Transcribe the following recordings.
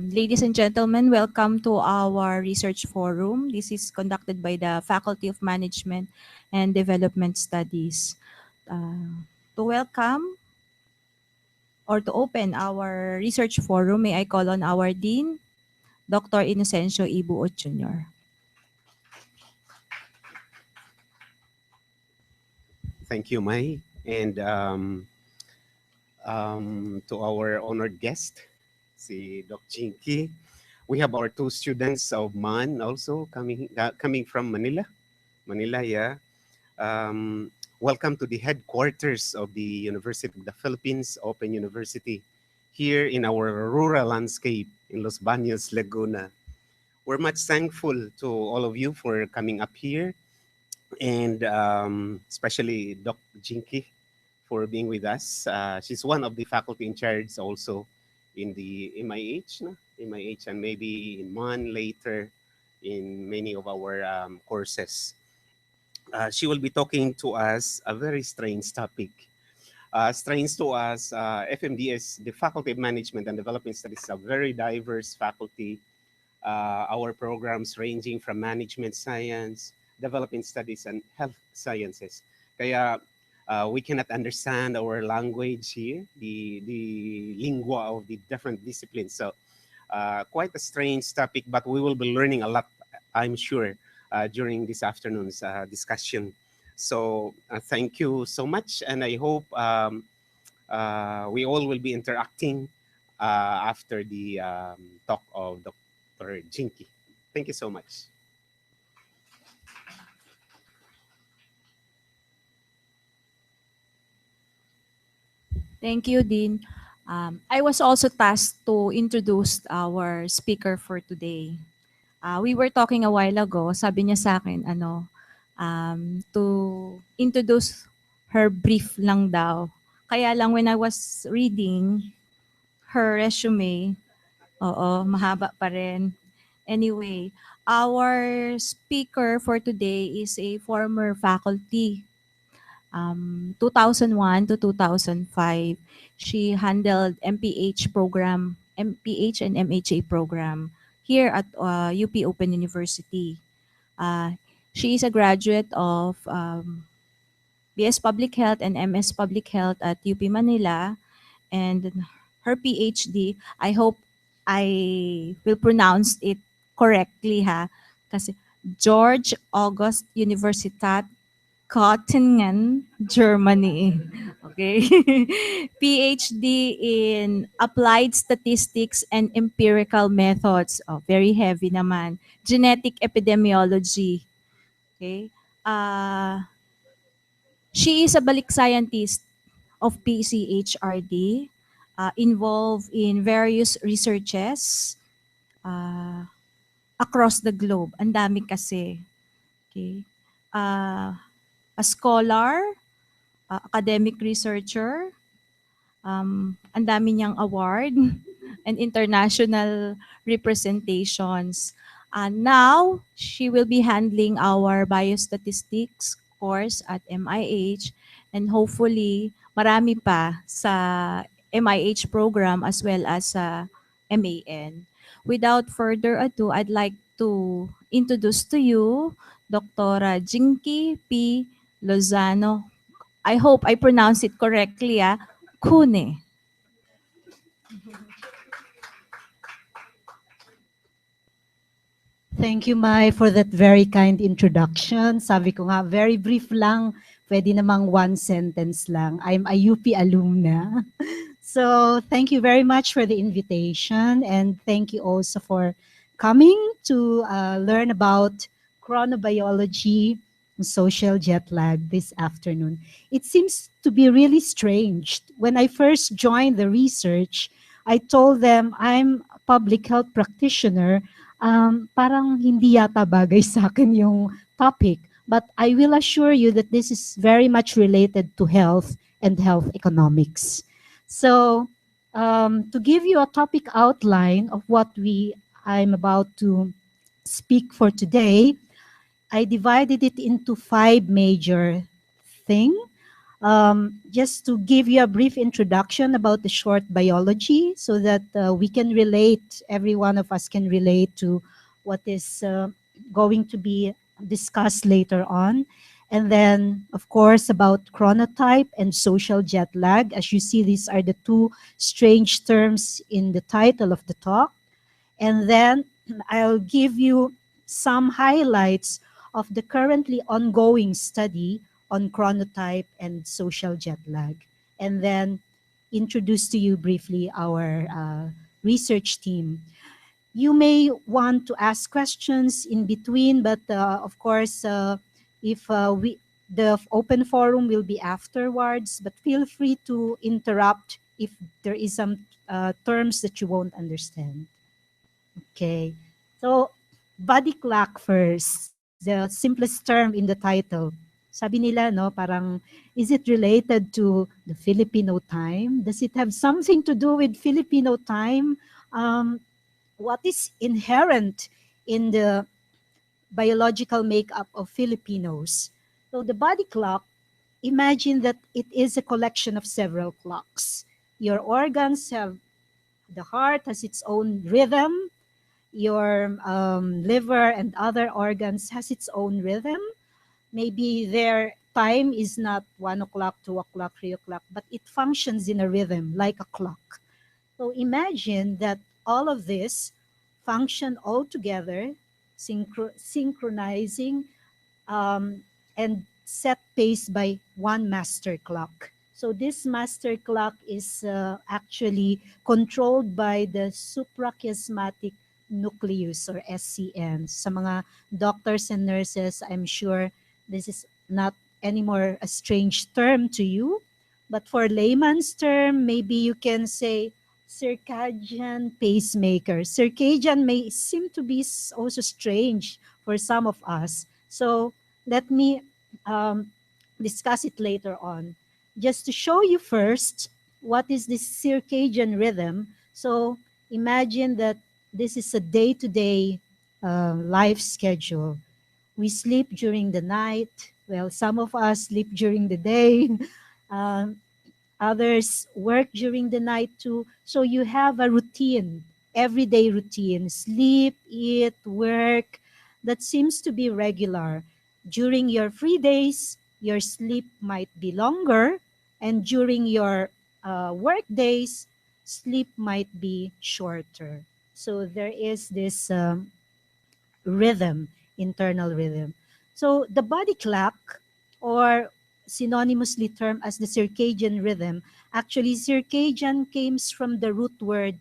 Ladies and gentlemen, welcome to our research forum. This is conducted by the Faculty of Management and Development Studies. To welcome or to open our research forum, may I call on our Dean, Dr. Inocencio Ibuot Jr. Thank you, Mai. And to our honored guest, si Doc Jinky. We have our two students of MAN also coming from Manila. Yeah. Welcome to the headquarters of the University of the Philippines, Open University, here in our rural landscape in Los Baños, Laguna. We're much thankful to all of you for coming up here, and especially Doc Jinky for being with us. She's one of the faculty in charge also in the MIH, no? MIH, and maybe in MAN later in many of our courses. She will be talking to us a very strange topic. Strange to us, FMDS, the Faculty of Management and Development Studies, is a very diverse faculty. Our programs ranging from management science, development studies, and health sciences. Kaya we cannot understand our language here, the lingua of the different disciplines. So quite a strange topic, but we will be learning a lot, I'm sure, during this afternoon's discussion. So thank you so much, and I hope we all will be interacting after the talk of Dr. Jinky. Thank you so much. Thank you, Dean. I was also tasked to introduce our speaker for today. We were talking a while ago, sabi niya sa akin, to introduce her brief lang daw. Kaya lang when I was reading her resume, mahaba pa rin. Anyway, our speaker for today is a former faculty. 2001 to 2005, she handled MPH and MHA program here at UP Open University. She is a graduate of BS Public Health and MS Public Health at UP Manila, and her PhD, I hope I will pronounce it correctly ha, kasi George August Universitat Göttingen, Germany. Okay. PhD in Applied Statistics and Empirical Methods. Oh, very heavy naman. Genetic Epidemiology. Okay. She is a balik scientist of PCHRD, involved in various researches across the globe. Ang dami kasi. Okay. A scholar, academic researcher, ang dami niyang award and international representations. Now, she will be handling our biostatistics course at MIH, and hopefully marami pa sa MIH program as well as sa MAN. Without further ado, I'd like to introduce to you Dr. Jinky P. Lozano. I hope I pronounce it correctly, Kune. Thank you, Mai, for that very kind introduction. Sabi ko nga, very brief lang. Pwede namang one sentence lang. I'm a UP alumna. So thank you very much for the invitation. And thank you also for coming to learn about chronobiology and social jet lag this afternoon. It seems to be really strange. When I first joined the research, I told them I'm a public health practitioner. Parang hindi yata bagay sa akin yung topic. But I will assure you that this is very much related to health and health economics. So to give you a topic outline of what I'm about to speak for today, I divided it into 5 major things. Just to give you a brief introduction about the short biology so that we can relate, every one of us can relate to what is going to be discussed later on. And then, of course, about chronotype and social jet lag. As you see, these are the two strange terms in the title of the talk. And then I'll give you some highlights of the currently ongoing study on chronotype and social jet lag. And then introduce to you briefly our research team. You may want to ask questions in between, but of course, if the open forum will be afterwards, but feel free to interrupt if there is some terms that you won't understand. Okay. So, body clock first, the simplest term in the title. Sabi nila, no, parang, is it related to the Filipino time? Does it have something to do with Filipino time? What is inherent in the biological makeup of Filipinos? So, the body clock, imagine that it is a collection of several clocks. Your organs have, the heart has its own rhythm, your liver and other organs has its own rhythm. Maybe their time is not 1 o'clock, 2 o'clock, 3 o'clock, but it functions in a rhythm like a clock. So imagine that all of this function all together, synchronizing um, and set pace by one master clock. So this master clock is actually controlled by the suprachiasmatic nucleus or SCN. Sa mga doctors and nurses, I'm sure this is not anymore a strange term to you. But for layman's term, maybe you can say circadian pacemaker. Circadian may seem to be also strange for some of us. So let me um, discuss it later on. Just to show you first what is this circadian rhythm. So imagine that this is a day-to-day life schedule. We sleep during the night. Well, some of us sleep during the day. Um, Others work during the night too. So you have a routine, everyday routine, sleep, eat, work, that seems to be regular. During your free days, your sleep might be longer, and during your work days, sleep might be shorter. So there is this rhythm, internal rhythm. So the body clock, or synonymously termed as the circadian rhythm, actually circadian comes from the root word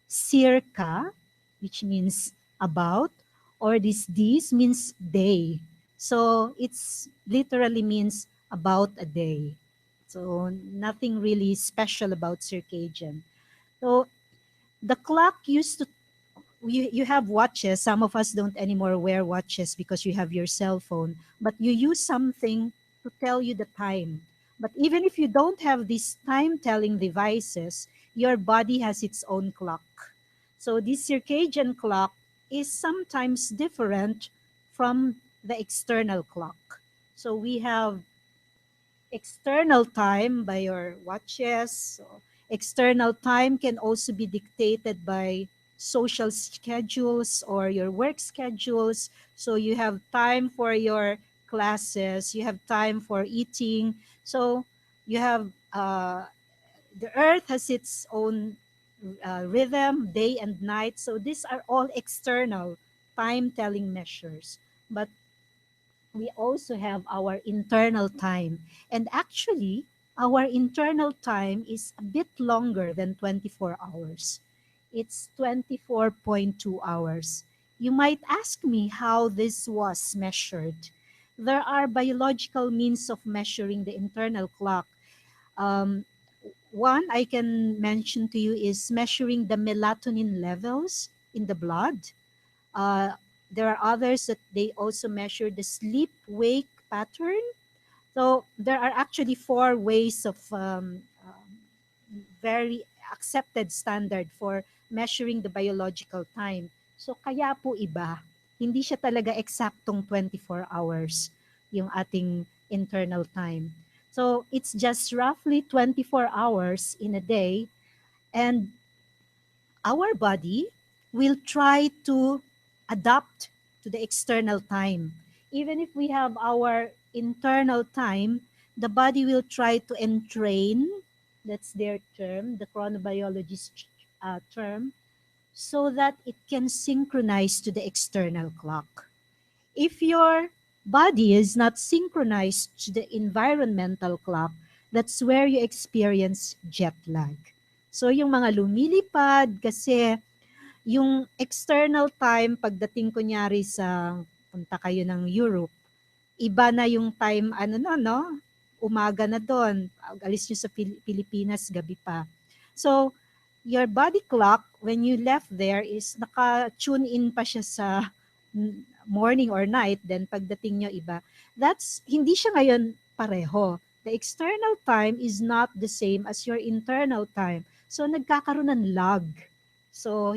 circa, which means about, or this means day. So it's literally means about a day. So nothing really special about circadian. So the clock used to, you have watches. Some of us don't anymore wear watches because you have your cell phone, but you use something to tell you the time. But even if you don't have these time telling devices, your body has its own clock. So this circadian clock is sometimes different from the external clock. So we have external time by your watches. So external time can also be dictated by social schedules or your work schedules. So you have time for your classes, you have time for eating. So you have the earth has its own rhythm, day and night. So these are all external time telling measures. But we also have our internal time. And actually, our internal time is a bit longer than 24 hours. It's 24.2 hours. You might ask me how this was measured. There are biological means of measuring the internal clock. Um, One I can mention to you is measuring the melatonin levels in the blood. uh, there are others that they also measure the sleep wake pattern. So there are actually four ways of very accepted standard for measuring the biological time. So kaya po iba, hindi siya talaga eksaktong 24 hours yung ating internal time. So it's just roughly 24 hours in a day, and our body will try to adapt to the external time. Even if we have our internal time, the body will try to entrain, that's their term, the chronobiologist term, so that it can synchronize to the external clock. If your body is not synchronized to the environmental clock, that's where you experience jet lag. So yung mga lumilipad kasi yung external time pagdating kunyari sa punta kayo ng Europe, iba na yung time ano no, umaga na doon. Alis nyo sa Pilipinas, gabi pa. So, your body clock, when you left there, is naka-tune in pa siya sa morning or night. Then, pagdating nyo iba. Hindi siya ngayon pareho. The external time is not the same as your internal time. So, nagkakaroon ng lag. So,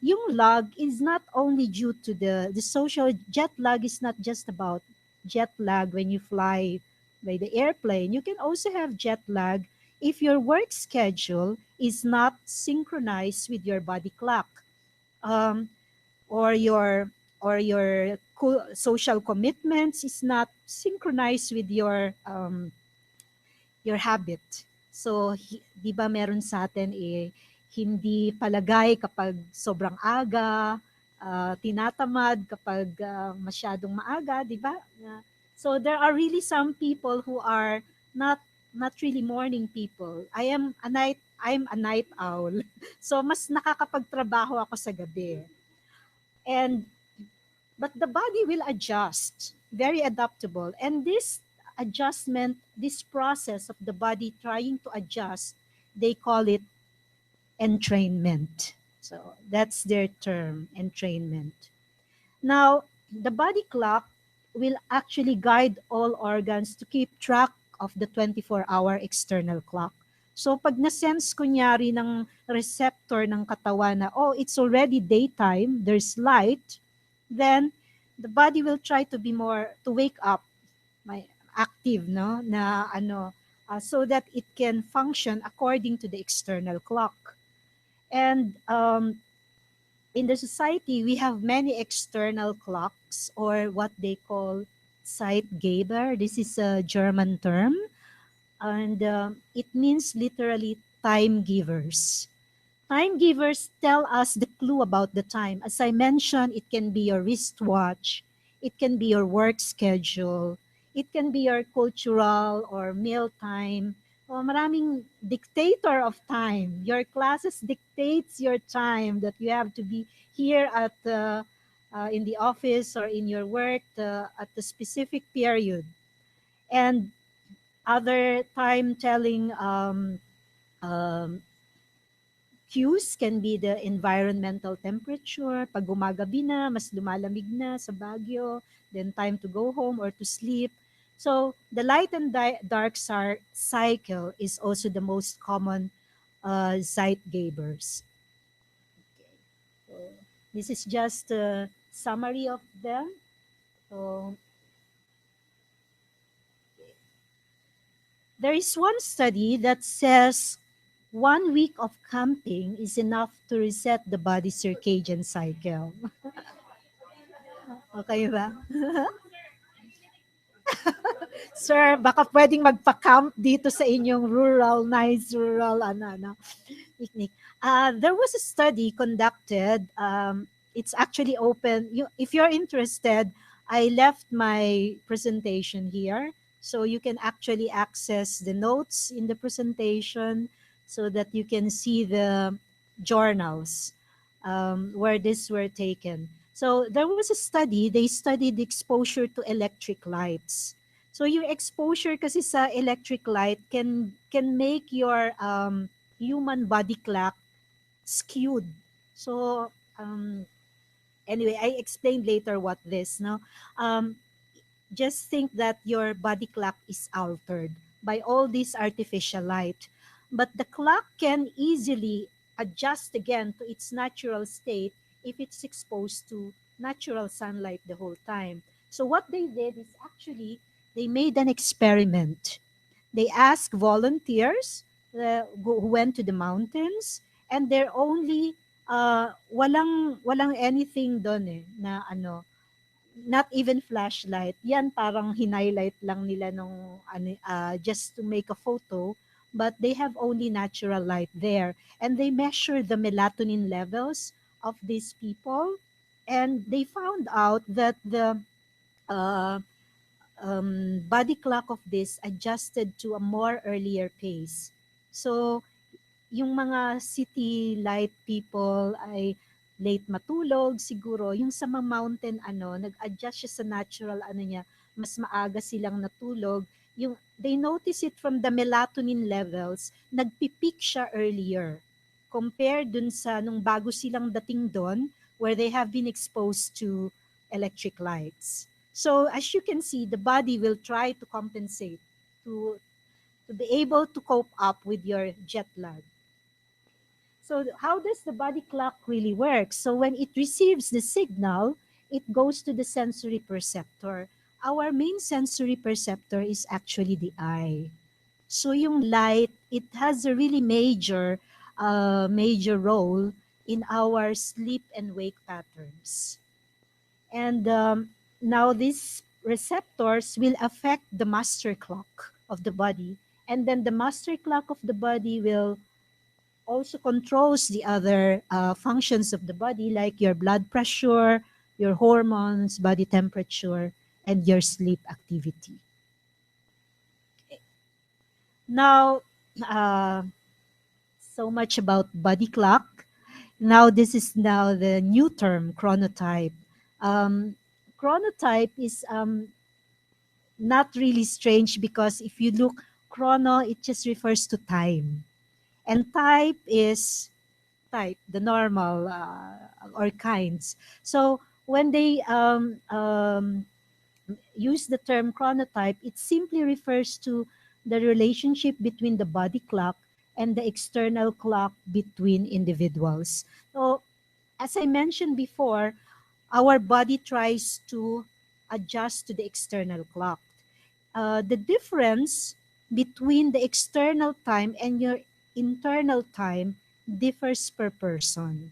yung lag is not only due to the social jet lag is not just about jet lag when you fly by the airplane. You can also have jet lag if your work schedule is not synchronized with your body clock, um, or your social commitments is not synchronized with your habit. So, di ba meron sa atin hindi palagay kapag sobrang aga, tinatamad kapag masyadong maaga, di ba? So there are really some people who are not really morning people. I'm a night owl. So mas nakakapagtrabaho ako sa gabi. But the body will adjust, very adaptable. And this adjustment, this process of the body trying to adjust, they call it entrainment. So that's their term, entrainment. Now, the body clock will actually guide all organs to keep track of the 24-hour external clock. So pag na-sense kunyari ng receptor ng katawan na, oh, it's already daytime, there's light, then the body will try to wake up, active, no, so that it can function according to the external clock. And in the society, we have many external clocks, or what they call Zeitgeber. This is a German term, and it means literally time givers. Time givers tell us the clue about the time. As I mentioned, it can be your wristwatch, it can be your work schedule, it can be your cultural or meal time. O maraming dictator of time. Your classes dictates your time that you have to be here at in the office or in your work at the specific period. And other time telling cues can be the environmental temperature. Pag gumagabi na, mas lumalamig na sa Baguio, then time to go home or to sleep. So the light and dark cycle is also the most common Zeitgebers. Okay. So this is just a summary of them. So there is one study that says 1 week of camping is enough to reset the body's circadian cycle. Okay ba? Sir, baka pwedeng magpa-camp dito sa inyong nice rural picnic. There was a study conducted. It's actually open. If you're interested, I left my presentation here. So you can actually access the notes in the presentation so that you can see the journals where these were taken. So there was a study, they studied exposure to electric lights. So yung exposure kasi sa electric light can make your human body clock skewed. So anyway, I explained later what this, no? Just think that your body clock is altered by all this artificial light. But the clock can easily adjust again to its natural state if it's exposed to natural sunlight the whole time. So what they did is actually they made an experiment. They ask volunteers who went to the mountains, and they're only walang anything doon na ano, not even flashlight. Yan parang hinighlight lang nila nung just to make a photo, but they have only natural light there, and they measure the melatonin levels of these people, and they found out that the uh, body clock of this adjusted to a more earlier pace. So yung mga city light people ay late matulog siguro. Yung sa mga mountain nag-adjust siya sa natural niya, mas maaga silang natulog. Yung they notice it from the melatonin levels, nagpi-peak siya earlier compared dun sa nung bago silang dating doon where they have been exposed to electric lights. So as you can see, the body will try to compensate to be able to cope up with your jet lag. So how does the body clock really work? So when it receives the signal, it goes to the sensory perceptor. Our main sensory perceptor is actually the eye. So yung light, it has a really major role in our sleep and wake patterns. And now these receptors will affect the master clock of the body. And then the master clock of the body will also controls the other functions of the body, like your blood pressure, your hormones, body temperature, and your sleep activity. Now, uh, so much about body clock. Now, this is now the new term, chronotype. Chronotype is not really strange because if you look, chrono, it just refers to time. And type is type, the normal or kinds. So when they use the term chronotype, it simply refers to the relationship between the body clock and the external clock between individuals. So as I mentioned before, our body tries to adjust to the external clock. The difference between the external time and your internal time differs per person.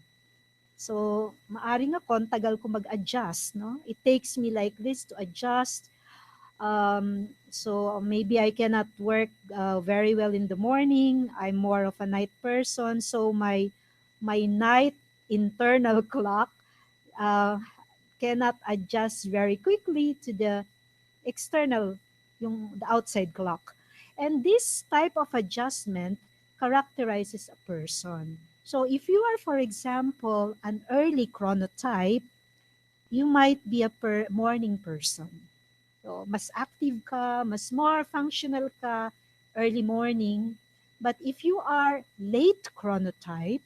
So, maaring ako, ang tagal ko mag-adjust, no? It takes me like this to adjust. So, maybe I cannot work very well in the morning. I'm more of a night person. So, my night internal clock uh, cannot adjust very quickly to the external, the outside clock. And this type of adjustment characterizes a person. So if you are, for example, an early chronotype, you might be a morning person. So mas active ka, mas more functional ka early morning. But if you are late chronotype,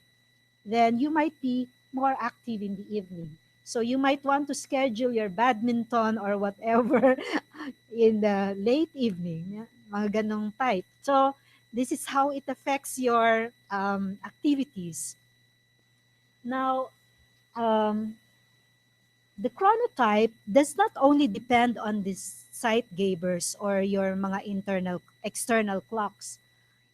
then you might be more active in the evening. So you might want to schedule your badminton or whatever in the late evening, mga ganong type. So this is how it affects your activities. Now, the chronotype does not only depend on this Zeitgebers or your mga external clocks.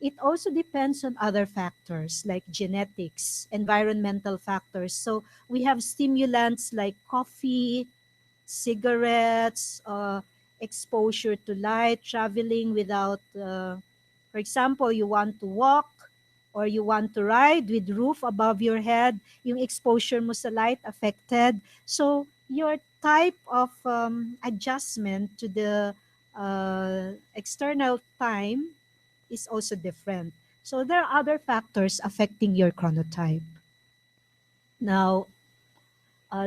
It also depends on other factors like genetics, environmental factors. So we have stimulants like coffee, cigarettes, exposure to light, traveling without, for example, you want to walk or you want to ride with roof above your head, yung exposure mo sa light affected. So your type of adjustment to the external time is also different. So there are other factors affecting your chronotype. Now,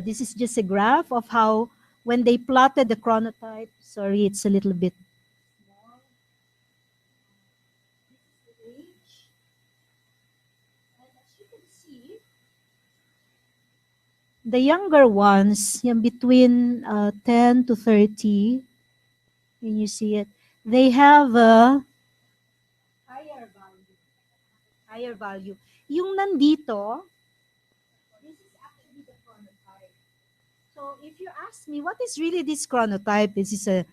this is just a graph of how when they plotted the chronotype, sorry, it's a little bit small. This is the age. And as you can see, the younger ones, yung between 10 to 30, when you see it, they have a higher value. Higher value. Yung nandito, this is actually the chronotype. So if you ask me, what is really this chronotype? Is this a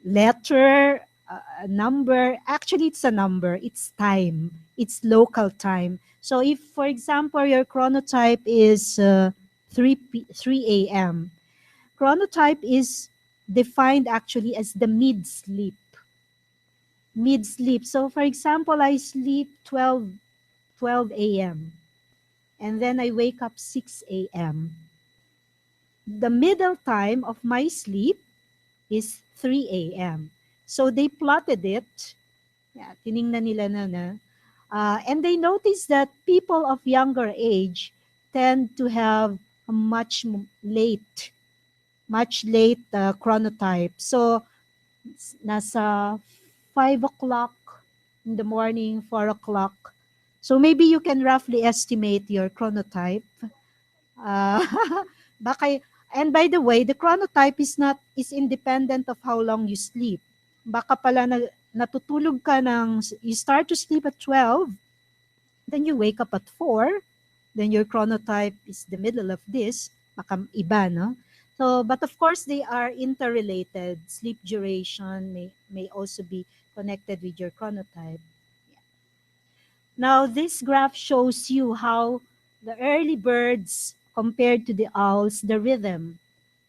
letter, a number. Actually, it's a number. It's time. It's local time. So if, for example, your chronotype is 3 a.m., chronotype is defined actually as the mid sleep. Mid sleep. So, for example, I sleep 12 a.m. and then I wake up 6 a.m. The middle time of my sleep is 3 a.m. So they plotted it. Yeah, tiningnan nila na. And they noticed that people of younger age tend to have a much late chronotype. So nasa 5 o'clock in the morning, 4 o'clock. So maybe you can roughly estimate your chronotype. Uh, baka, and by the way, the chronotype is independent of how long you sleep. Baka pala natutulog ka you start to sleep at 12, then you wake up at 4, then your chronotype is the middle of this, baka iba, no? So, but of course, they are interrelated. Sleep duration may also be connected with your chronotype. Now, this graph shows you how the early birds compared to the owls, the rhythm.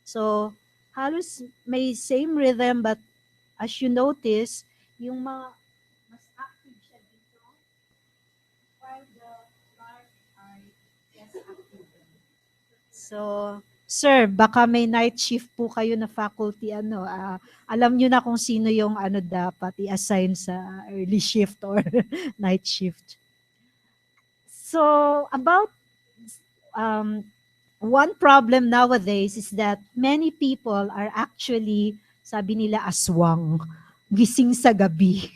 So, halos may same rhythm, but as you notice, yung mga mas active siya dito, while the lark are less active. So, sir, baka may night shift po kayo na faculty, alam nyo na kung sino yung dapat i-assign sa early shift or night shift. So, about um, one problem nowadays is that many people are actually, sabi nila, aswang, gising sa gabi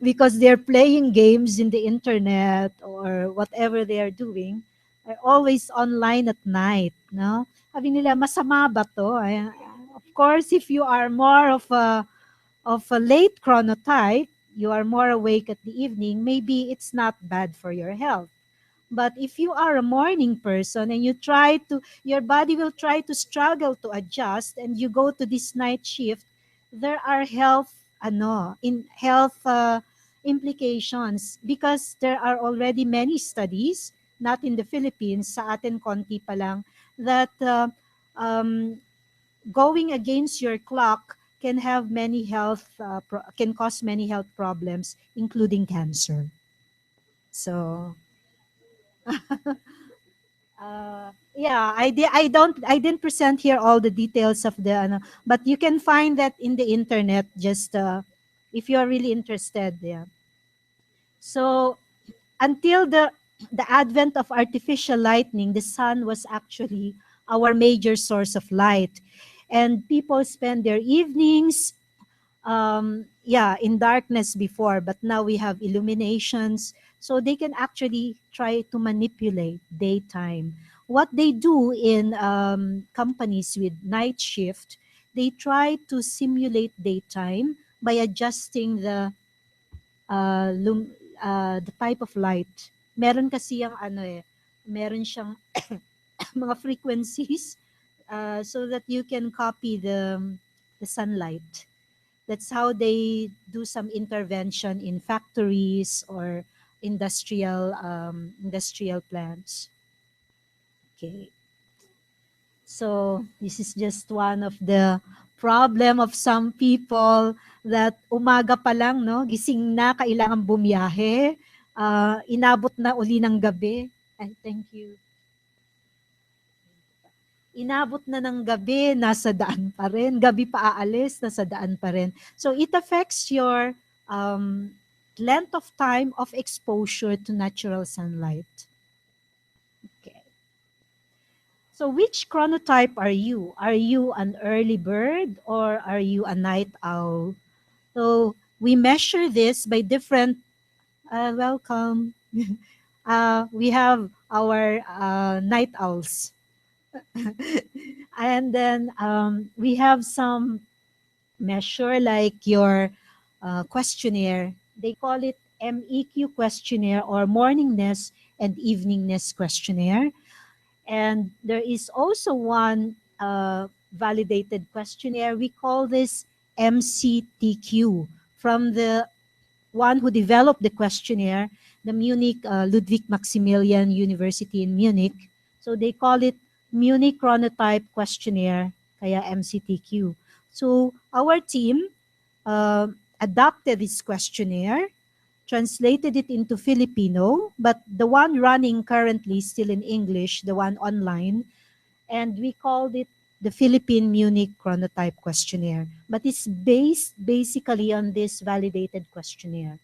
because they're playing games in the internet or whatever they are doing, are always online at night, no? Sabi nila, masama ba to? Of course, if you are more of a late chronotype, you are more awake at the evening, maybe it's not bad for your health. But if you are a morning person and your body will try to struggle to adjust and you go to this night shift, there are health implications because there are already many studies, not in the Philippines, sa atin konti pa lang, that um, going against your clock can cause many health problems, including cancer. So yeah, I didn't present here all the details of but you can find that in the internet, just if you are really interested. Yeah. So until the advent of artificial lighting, the sun was actually our major source of light, and people spend their evenings in darkness before, but now we have illuminations, so they can actually try to manipulate daytime. What they do in companies with night shift, they try to simulate daytime by adjusting the type of light. Meron kasi yung meron siyang mga frequencies, so that you can copy the sunlight. That's how they do some intervention in factories or industrial plants. Okay. So this is just one of the problem of some people, that umaga pa lang, no, gising na, kailangan bumiyahe, inabot na uli ng gabi. Ay, thank you. Inabot na ng gabi, nasa daan pa rin. Gabi pa aalis, nasa daan pa rin. So it affects your length of time of exposure to natural sunlight. Okay. So which chronotype are you? Are you an early bird or are you a night owl? So we measure this by different, welcome. We have our night owls. And then we have some measure like your questionnaire. They call it MEQ questionnaire, or morningness and eveningness questionnaire. And there is also one validated questionnaire. We call this MCTQ, from the one who developed the questionnaire, the Munich Ludwig Maximilian University in Munich. So they call it Munich Chronotype Questionnaire, kaya MCTQ. So our team uh, adopted this questionnaire, translated it into Filipino, but the one running currently is still in English, the one online, and we called it the Philippine Munich Chronotype Questionnaire. But it's based basically on this validated questionnaire.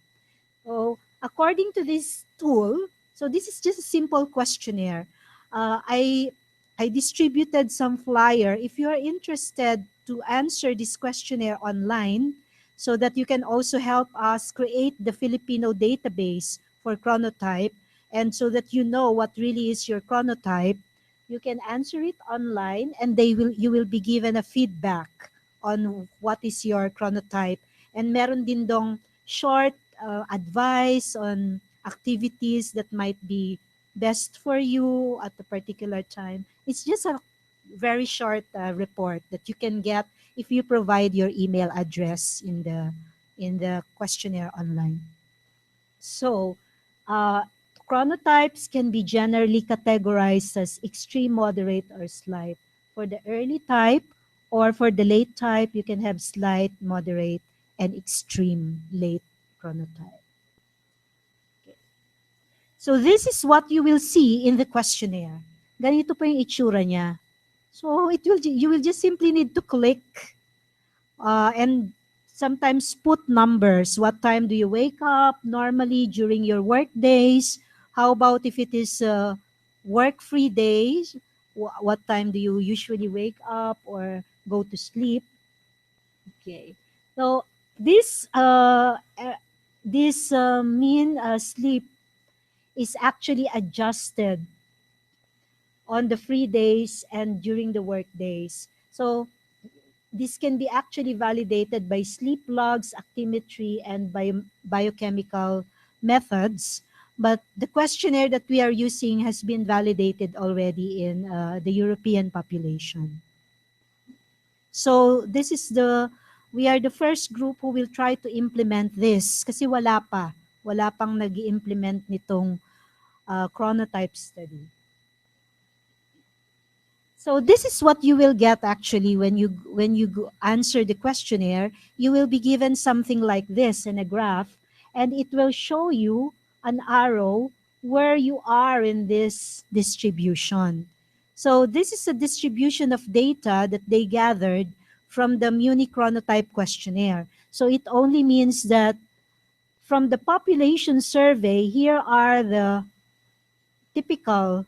So according to this tool, so this is just a simple questionnaire. Uh, I I distributed some flyer. If you are interested to answer this questionnaire online, so that you can also help us create the Filipino database for chronotype, and so that you know what really is your chronotype, you can answer it online, and you will be given a feedback on what is your chronotype. And meron din dong short advice on activities that might be best for you at a particular time. It's just a very short report that you can get if you provide your email address in the questionnaire online. So, uh, chronotypes can be generally categorized as extreme, moderate, or slight. For the early type or for the late type, you can have slight, moderate, and extreme late chronotype. So this is what you will see in the questionnaire. Ganito po yung itsura niya. So you will just simply need to click and sometimes put numbers. What time do you wake up normally during your work days? How about if it is work-free days? What time do you usually wake up or go to sleep? Okay. So this mean sleep is actually adjusted on the free days and during the work days. So this can be actually validated by sleep logs, actimetry, and biochemical methods. But the questionnaire that we are using has been validated already in the European population. So we are the first group who will try to implement this kasi wala pang nag-i-implement nitong chronotype study. So this is what you will get actually when you answer the questionnaire. You will be given something like this in a graph, and it will show you an arrow where you are in this distribution. So this is a distribution of data that they gathered from the Munich Chronotype questionnaire. So it only means that from the population survey, here are the typical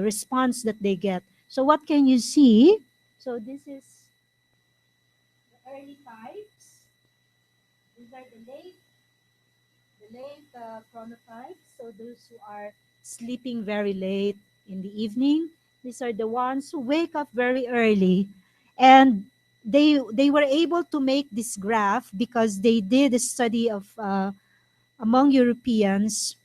response that they get. So what can you see? So this is the early types. These are the late chronotypes. So those who are sleeping very late in the evening. These are the ones who wake up very early, and they were able to make this graph because they did a study of among Europeans,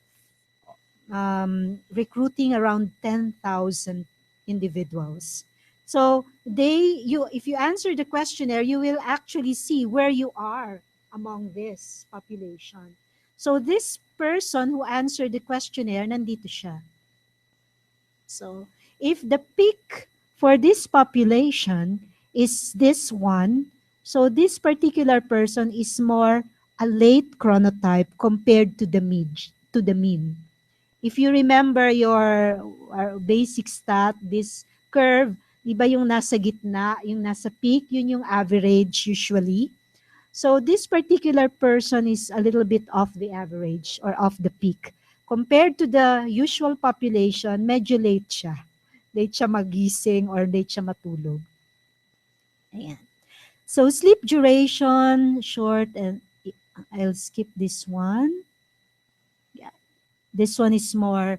recruiting around 10,000 individuals. So if you answer the questionnaire, you will actually see where you are among this population. So this person who answered the questionnaire, nandito siya. So if the peak for this population is this one, so this particular person is more a late chronotype compared to the mean. If you remember your basic stat, this curve, di ba yung nasa gitna, yung nasa peak, yun yung average usually. So this particular person is a little bit off the average or off the peak. Compared to the usual population, medyo late siya. Late siya magising or late siya matulog. Ayan. So sleep duration, short, and I'll skip this one. Yeah. This one is more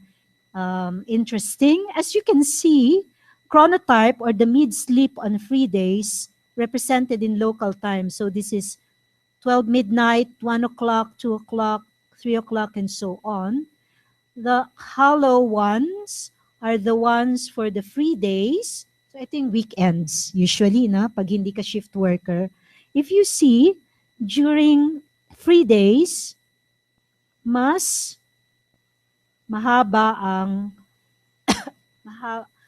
interesting. As you can see, chronotype or the mid-sleep on free days represented in local time. So this is 12 midnight, 1 o'clock, 2 o'clock, 3 o'clock, and so on. The hollow ones are the ones for the free days. So I think weekends, usually, na, pag hindi ka shift worker. If you see, during free days, mas mahaba ang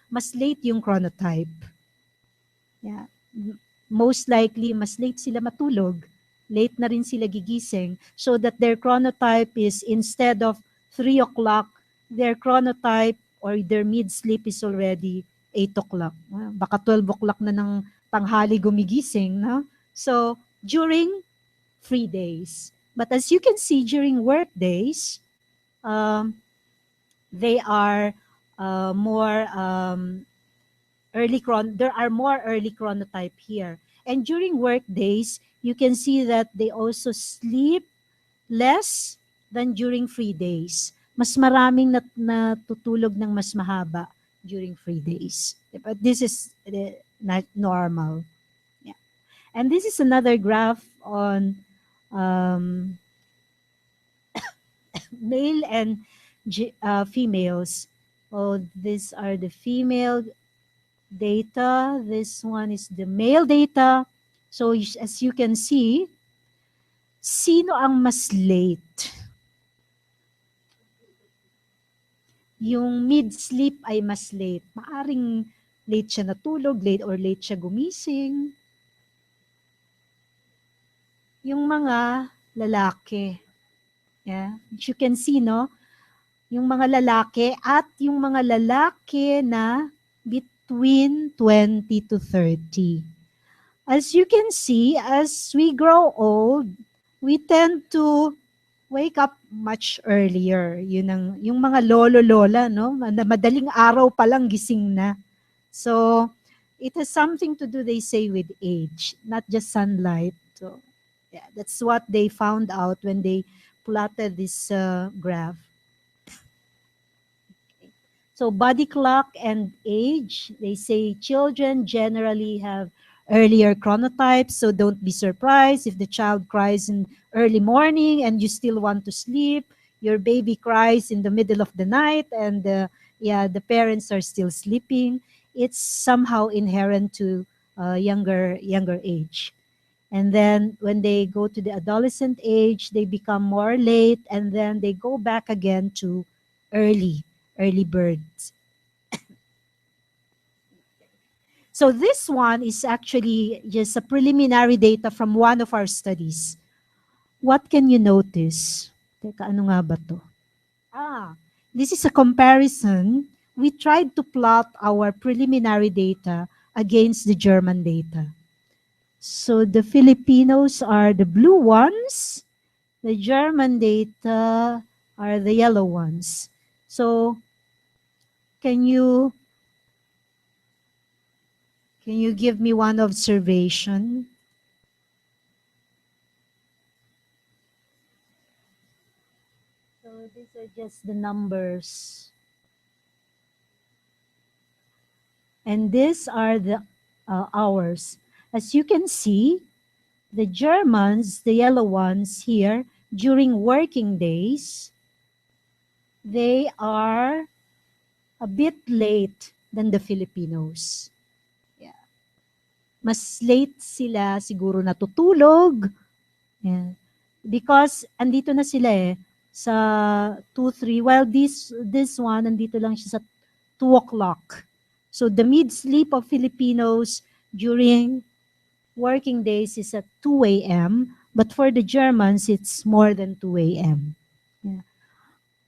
mas late yung chronotype. Yeah. Most likely, mas late sila matulog. Late na rin sila gigising. So that their chronotype is, instead of 3 o'clock, their chronotype or their mid-sleep is already 8 o'clock. Baka 12 o'clock na ng tanghali gumigising. No? So, during free days. But as you can see, during work days, they are more there are more early chronotype here. And during work days, you can see that they also sleep less than during free days. Mas maraming natutulog ng mas mahaba during free days. But this is not normal. Yeah. And this is another graph on male and females. Oh, these are the female data. This one is the male data. So as you can see, sino ang mas late? Yung mid-sleep ay mas late. Maaring late siya natulog, late or late siya gumising. Yung mga lalaki. Yeah. As you can see, no? Yung mga lalaki at yung mga lalaki na between 20 to 30. As you can see, as we grow old, we tend to wake up much earlier. Yung mga lolo-lola, no? Madaling araw pa lang gising na. So, it has something to do, they say, with age, not just sunlight. So, yeah, that's what they found out when they plotted this graph. So body clock and age, they say children generally have earlier chronotypes, so don't be surprised if the child cries in early morning and you still want to sleep. Your baby cries in the middle of the night and the parents are still sleeping. It's somehow inherent to younger age. And then when they go to the adolescent age, they become more late and then they go back again to early birds. So this one is actually just a preliminary data from one of our studies. What can you notice? Teka, ano nga ba to? This is a comparison. We tried to plot our preliminary data against the German data. So the Filipinos are the blue ones. The German data are the yellow ones. So can you give me one observation? So these are just the numbers. And these are the hours. As you can see, the Germans, the yellow ones here, during working days, they are a bit late than the Filipinos. Yeah. Mas late sila siguro natutulog. Yeah. Because andito na sila sa 2, 3. Well, this one, andito lang siya sa 2 o'clock. So the mid-sleep of Filipinos during working days is at 2 a.m. But for the Germans, it's more than 2 a.m. Yeah.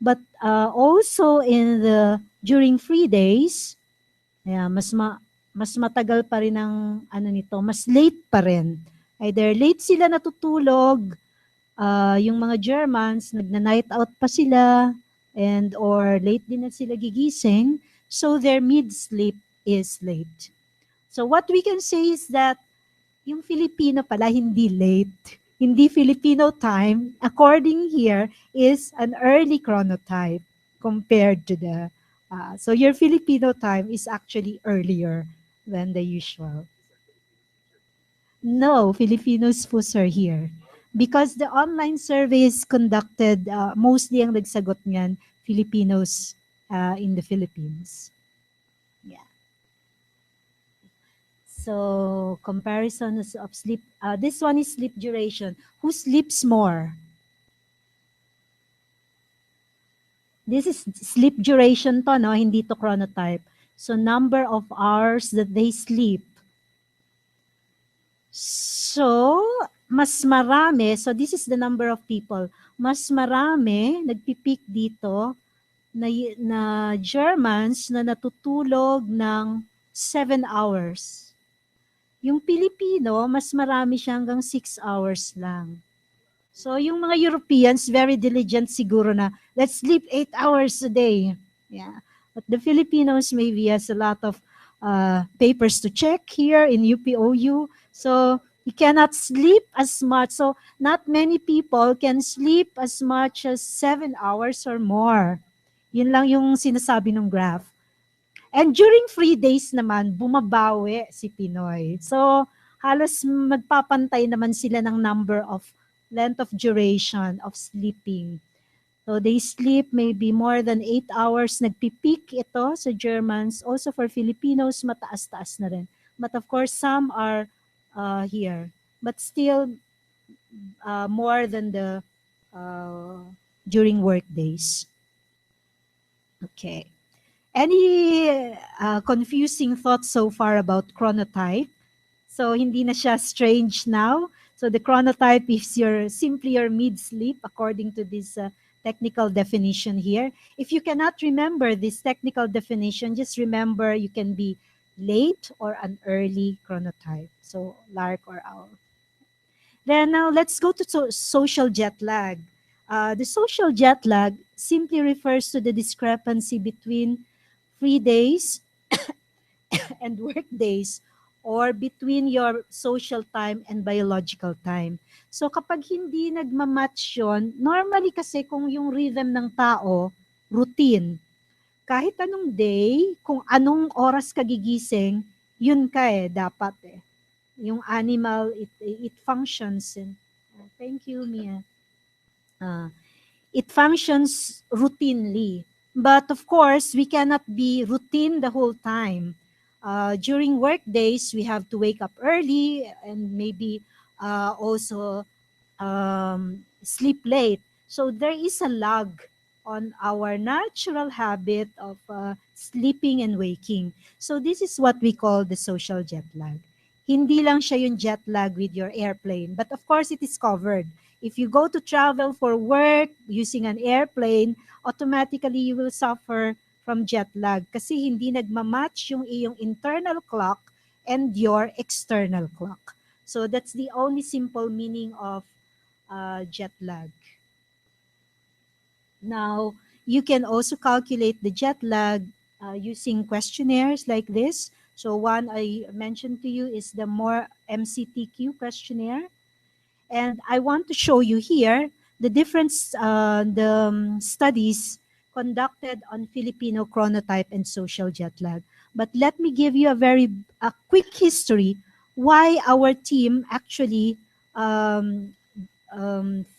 But also during free days, yeah, mas matagal pa rin ang nito, mas late pa rin. Either late sila natutulog, yung mga Germans, nagna-night out pa sila, or late din na sila gigising, so their mid-sleep is late. So what we can say is that yung Filipino pala hindi late. Hindi Filipino time, according here, is an early chronotype compared to the... so your Filipino time is actually earlier than the usual. No, Filipinos po are here. Because the online survey is conducted, mostly ang nagsagot niyan, Filipinos in the Philippines. Yeah. So comparisons of sleep. This one is sleep duration. Who sleeps more? This is sleep duration to, no? Hindi to chronotype. So number of hours that they sleep. So, mas marami, so this is the number of people, mas marami nagpipik dito na Germans na natutulog ng 7 hours. Yung Pilipino, mas marami siya hanggang 6 hours lang. So, yung mga Europeans, very diligent siguro na, let's sleep 8 hours a day. Yeah. But the Filipinos maybe has a lot of papers to check here in UPOU. So, you cannot sleep as much. So, not many people can sleep as much as 7 hours or more. Yun lang yung sinasabi ng graph. And during free days naman, bumabawi si Pinoy. So, halos magpapantay naman sila ng number of length of duration of sleeping. So, they sleep maybe more than 8 hours. Nagpipeak ito sa Germans. Also for Filipinos, mataas-taas na rin. But of course, some are here. But still, more than the during work days. Okay. Any confusing thoughts so far about chronotype? So hindi na siya strange now. So the chronotype is simply your mid-sleep according to this technical definition here. If you cannot remember this technical definition, just remember you can be late or an early chronotype. So lark or owl. Then now let's go to social jet lag. The social jet lag simply refers to the discrepancy between free days and work days or between your social time and biological time. So kapag hindi nagmamatch yun, normally kasi kung yung rhythm ng tao, routine, kahit anong day, kung anong oras ka gigising, yun ka dapat eh. Yung animal, it functions. Thank you, Mia. It functions routinely. But of course, we cannot be routine the whole time. During work days, we have to wake up early and maybe also sleep late. So there is a lag on our natural habit of sleeping and waking. So this is what we call the social jet lag. Hindi lang siya yung jet lag with your airplane, but of course it is covered. If you go to travel for work using an airplane, automatically you will suffer from jet lag kasi hindi nagmamatch yung iyong internal clock and your external clock. So that's the only simple meaning of jet lag. Now, you can also calculate the jet lag using questionnaires like this. So one I mentioned to you is the more MCTQ questionnaire. And I want to show you here the difference, studies conducted on Filipino chronotype and social jet lag. But let me give you a quick history why our team actually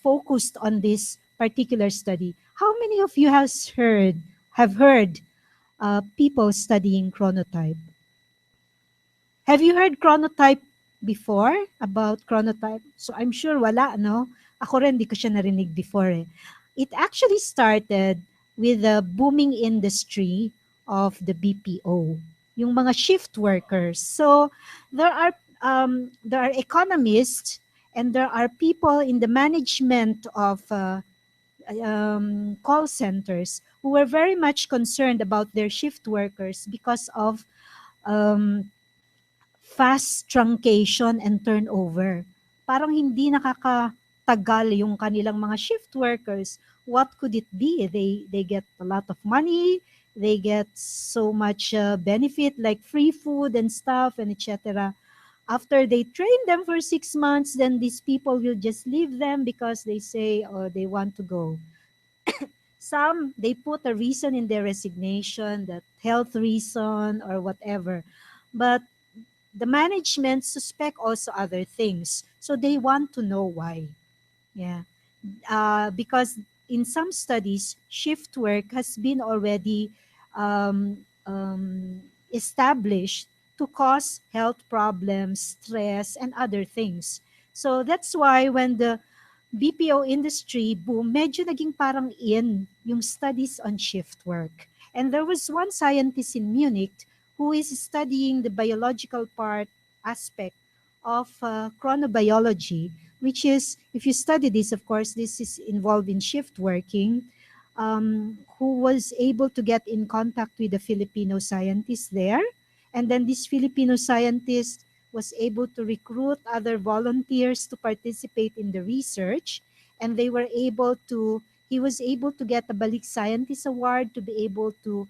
focused on this particular study. How many of you have heard people studying chronotype? Have you heard chronotype before, about chronotype? So I'm sure wala, no? Ako rin, di ko siya narinig before eh. It actually started with the booming industry of the BPO, yung mga shift workers. So there are economists and there are people in the management of call centers who were very much concerned about their shift workers because of fast truncation and turnover. Parang hindi nakakatagal yung kanilang mga shift workers. What could it be? They get a lot of money, they get so much benefit like free food and stuff and etc. After they train them for 6 months, then these people will just leave them because they say they want to go. Some, they put a reason in their resignation, that health reason or whatever. But the management suspect also other things. So they want to know why. Yeah. Because in some studies, shift work has been already established to cause health problems, stress, and other things. So that's why when the BPO industry boom, medyo naging parang in yung studies on shift work. And there was one scientist in Munich who is studying the biological part aspect of chronobiology, which is, if you study this, of course, this is involved in shift working, who was able to get in contact with the Filipino scientist there. And then this Filipino scientist was able to recruit other volunteers to participate in the research. And he was able to get a Balik Scientist Award to be able to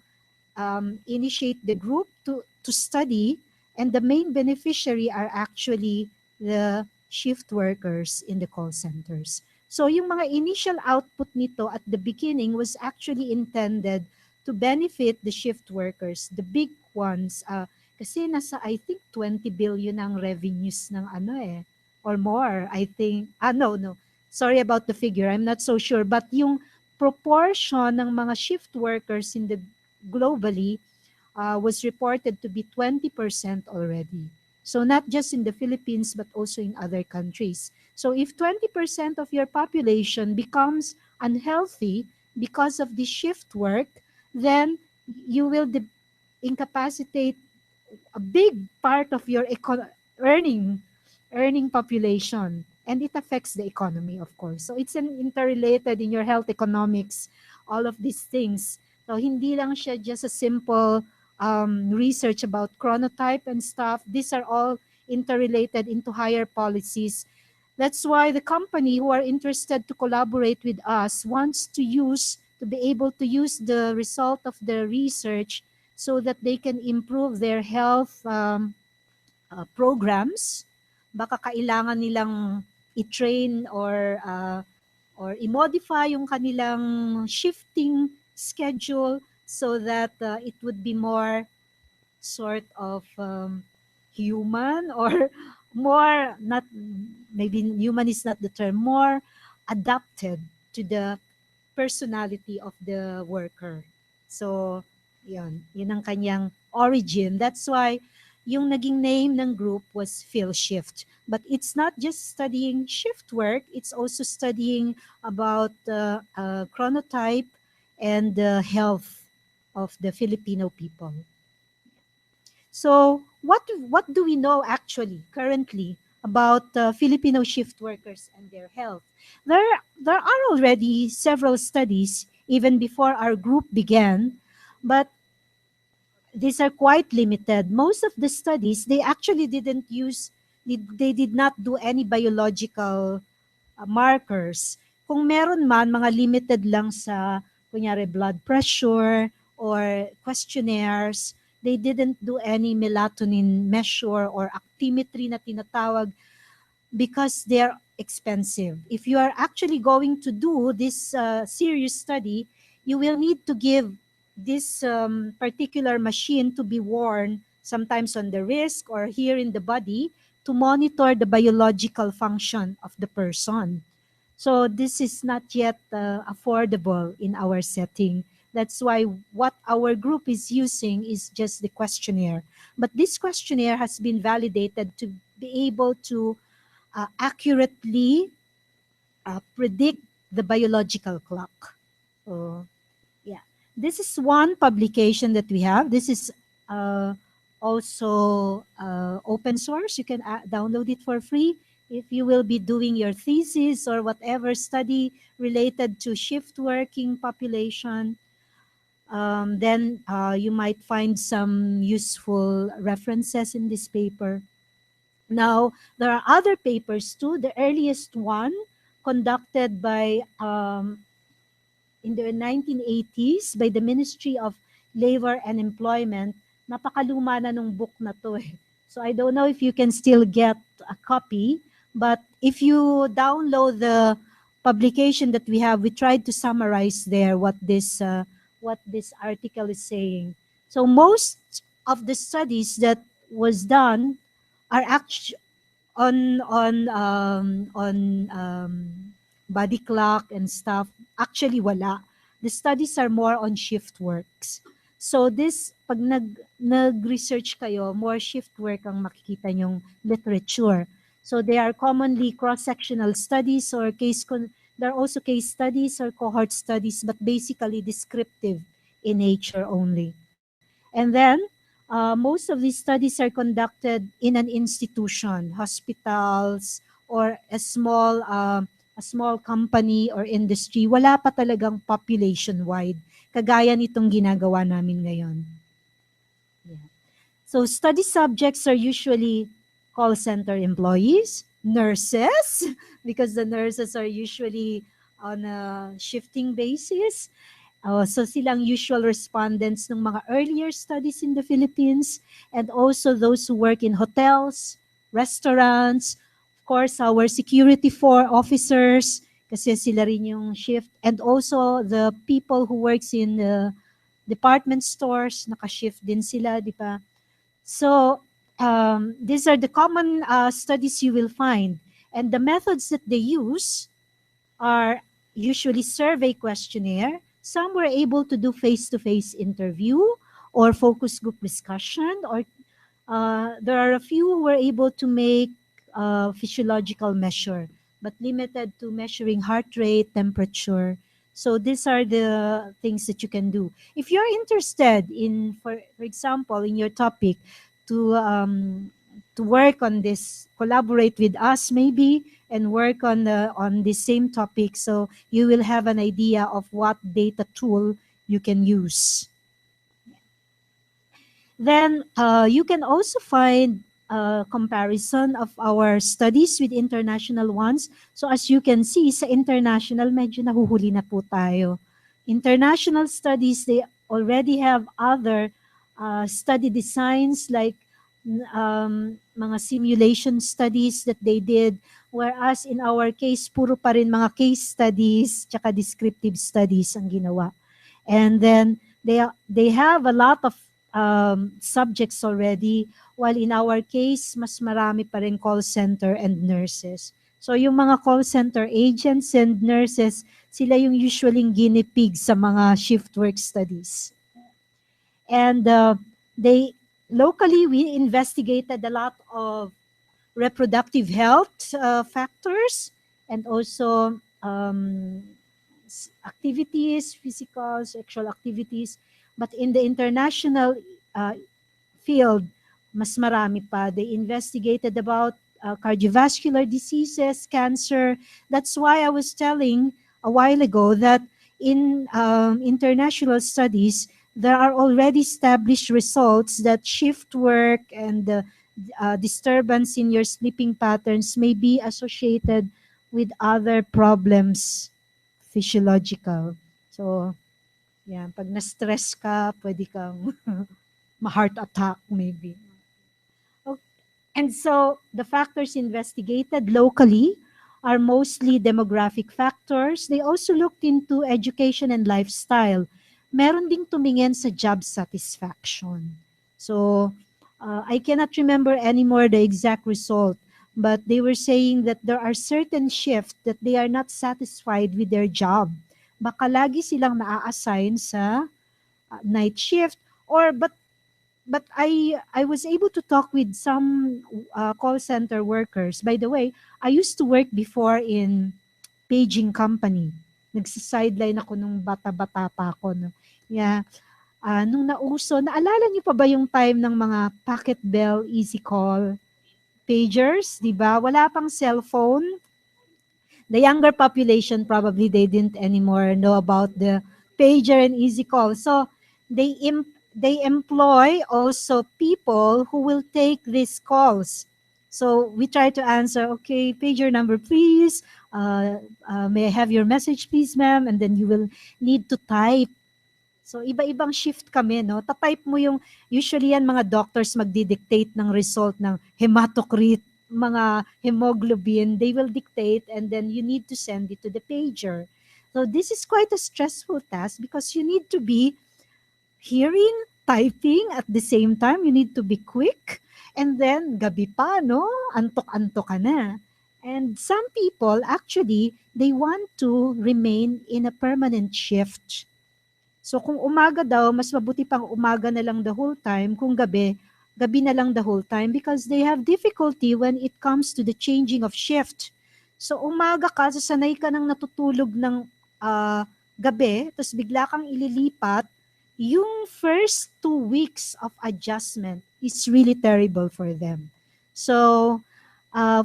initiate the group to study, and the main beneficiary are actually the shift workers in the call centers. So yung mga initial output nito at the beginning was actually intended to benefit the shift workers, the big ones, kasi nasa I think 20 billion ang revenues ng or more, I think. No. Sorry about the figure. I'm not so sure. But yung proportion ng mga shift workers in the globally was reported to be 20% already. So not just in the Philippines, but also in other countries. So if 20% of your population becomes unhealthy because of the shift work, then you will incapacitate a big part of your earning population, and it affects the economy, of course. So it's an interrelated in your health economics, all of these things. So hindi lang siya just a simple research about chronotype and stuff. These are all interrelated into higher policies. That's why the company who are interested to collaborate with us wants to be able to use the result of the research so that they can improve their health programs. Baka kailangan nilang i-train or i-modify yung kanilang shifting schedule so that it would be more sort of human, or more, not maybe human is not the term, more adapted to the personality of the worker. So yun ang kanyang origin. That's why yung naging name ng group was Phil Shift. But it's not just studying shift work, it's also studying about chronotype and the health of the Filipino people. So what do we know actually currently about Filipino shift workers and their health? There are already several studies even before our group began, but these are quite limited. Most of the studies, they actually they did not do any biological markers. Kung meron man, mga limited lang sa, kunyari, blood pressure or questionnaires. They didn't do any melatonin measure or actimetry na tinatawag because they're expensive. If you are actually going to do this serious study, you will need to give this particular machine to be worn sometimes on the wrist or here in the body to monitor the biological function of the person. So this is not yet affordable in our setting. That's why what our group is using is just the questionnaire. But this questionnaire has been validated to be able to accurately predict the biological clock. So, yeah. This is one publication that we have. This is also open source. You can download it for free. If you will be doing your thesis or whatever study related to shift working population, then you might find some useful references in this paper. Now, there are other papers too. The earliest one conducted by in the 1980s by the Ministry of Labor and Employment. Napakaluma na nung book na to eh. So I don't know if you can still get a copy, but if you download the publication that we have, we tried to summarize there what this article is saying. So most of the studies that was done are actually on body clock and stuff. Actually wala. The studies are more on shift works. So this, pag nag-research kayo, more shift work ang makikita nyong literature. So they are commonly cross-sectional studies or there are also case studies or cohort studies, but basically descriptive in nature only. And then most of these studies are conducted in an institution, hospitals, or a small company or industry. Wala pa talagang population-wide, kagaya nitong ginagawa namin ngayon. Yeah. So study subjects are usually call center employees, nurses, because the nurses are usually on a shifting basis. So silang usual respondents ng mga earlier studies in the Philippines, and also those who work in hotels, restaurants, of course our security officers, kasi sila rin yung shift, and also the people who works in department stores, naka-shift din sila, di ba? So these are the common studies you will find. And the methods that they use are usually survey questionnaire. Some were able to do face-to-face interview or focus group discussion, or there are a few who were able to make physiological measure, but limited to measuring heart rate, temperature. So these are the things that you can do. If you're interested in, for example, in your topic, to work on this, collaborate with us maybe, and work on the same topic, so you will have an idea of what data tool you can use. Then you can also find a comparison of our studies with international ones. So as you can see, sa international, medyo nahuhuli na po tayo. International studies, they already have other study designs like mga simulation studies that they did, whereas in our case, puro pa rin mga case studies tsaka descriptive studies ang ginawa. And then they have a lot of subjects already, while in our case, mas marami pa rin call center and nurses. So yung mga call center agents and nurses, sila yung usually guinea pig sa mga shift work studies. And locally, we investigated a lot of reproductive health factors, and also activities, physical, sexual activities. But in the international field, mas marami pa. They investigated about cardiovascular diseases, cancer. That's why I was telling a while ago that in international studies, there are already established results that shift work and disturbance in your sleeping patterns may be associated with other problems, physiological. So, yeah, pag na-stress ka, pwede kang ma-heart attack maybe. Okay. And so, the factors investigated locally are mostly demographic factors. They also looked into education and lifestyle. Meron ding tumingin sa job satisfaction. So, I cannot remember anymore the exact result, but they were saying that there are certain shifts that they are not satisfied with their job. Baka lagi silang na-assign sa night shift, or but I was able to talk with some call center workers. By the way, I used to work before in paging company. Nagsa-sideline ako nung bata-bata pa ako. No? Yeah. Nung nauso, naalala niyo pa ba yung time ng mga pocket bell, easy call, pagers, di ba? Wala pang cellphone. The younger population, probably they didn't anymore know about the pager and easy call. So they employ also people who will take these calls. So we try to answer, okay, pager number please. May I have your message please, ma'am? And then you will need to type. So iba-ibang shift kami, no? Ta-type mo yung, usually yan mga doctors magdi-dictate ng result ng hematocrit, mga hemoglobin, they will dictate, and then you need to send it to the pager. So this is quite a stressful task because you need to be hearing, typing at the same time. You need to be quick. And then gabi pa, no? Antok-antok ka na. And some people actually, they want to remain in a permanent shift. So kung umaga daw, mas mabuti pang umaga na lang the whole time. Kung gabi, gabi na lang the whole time because they have difficulty when it comes to the changing of shift. So umaga ka, sasanay ka nang natutulog ng gabi, tapos bigla kang ililipat, yung first 2 weeks of adjustment is really terrible for them. So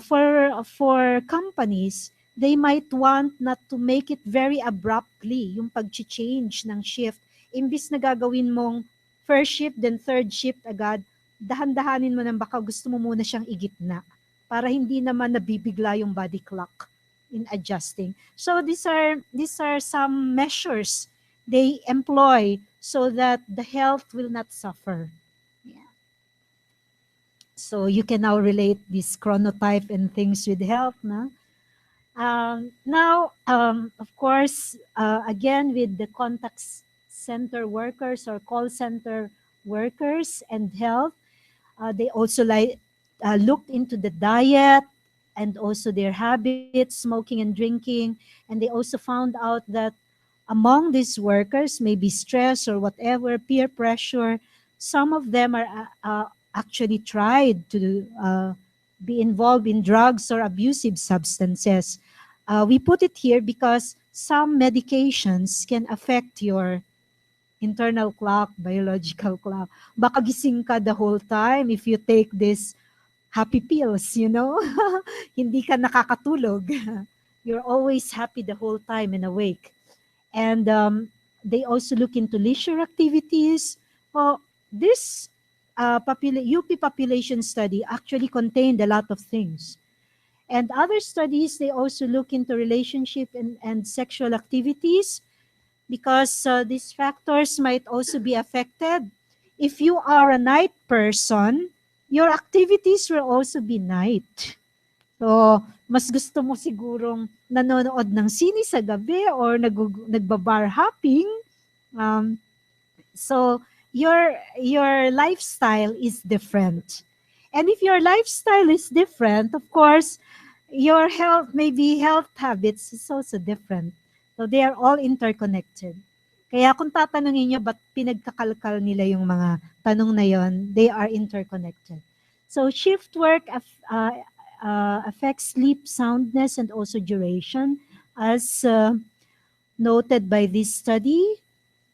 for companies, they might want not to make it very abruptly, yung pag-change ng shift. Imbis na gagawin mong first shift, then third shift agad, dahan-dahanin mo nang baka gusto mo muna siyang igitna para hindi naman nabibigla yung body clock in adjusting. So these are some measures they employ so that the health will not suffer. Yeah. So you can now relate this chronotype and things with health, no? Now, of course, again, with the contact center workers or call center workers and health, they also looked into the diet and also their habits, smoking and drinking, and they also found out that among these workers, maybe stress or whatever, peer pressure, some of them are actually tried to be involved in drugs or abusive substances. We put it here because some medications can affect your internal clock, biological clock. Baka gising ka the whole time if you take this happy pills, you know? Hindi ka nakakatulog. You're always happy the whole time and awake. And they also look into leisure activities. Well, this UP population study actually contained a lot of things. And other studies, they also look into relationship and sexual activities because these factors might also be affected. If you are a night person, your activities will also be night. So, mas gusto mo sigurong nanonood ng sine sa gabi or nagbabar hopping. So, your lifestyle is different. And if your lifestyle is different, of course, your health, maybe health habits is also different. So, they are all interconnected. Kaya kung tatanungin nyo, ba't pinagkakalkal nila yung mga tanong na yon, they are interconnected. So, shift work affects sleep soundness and also duration, as noted by this study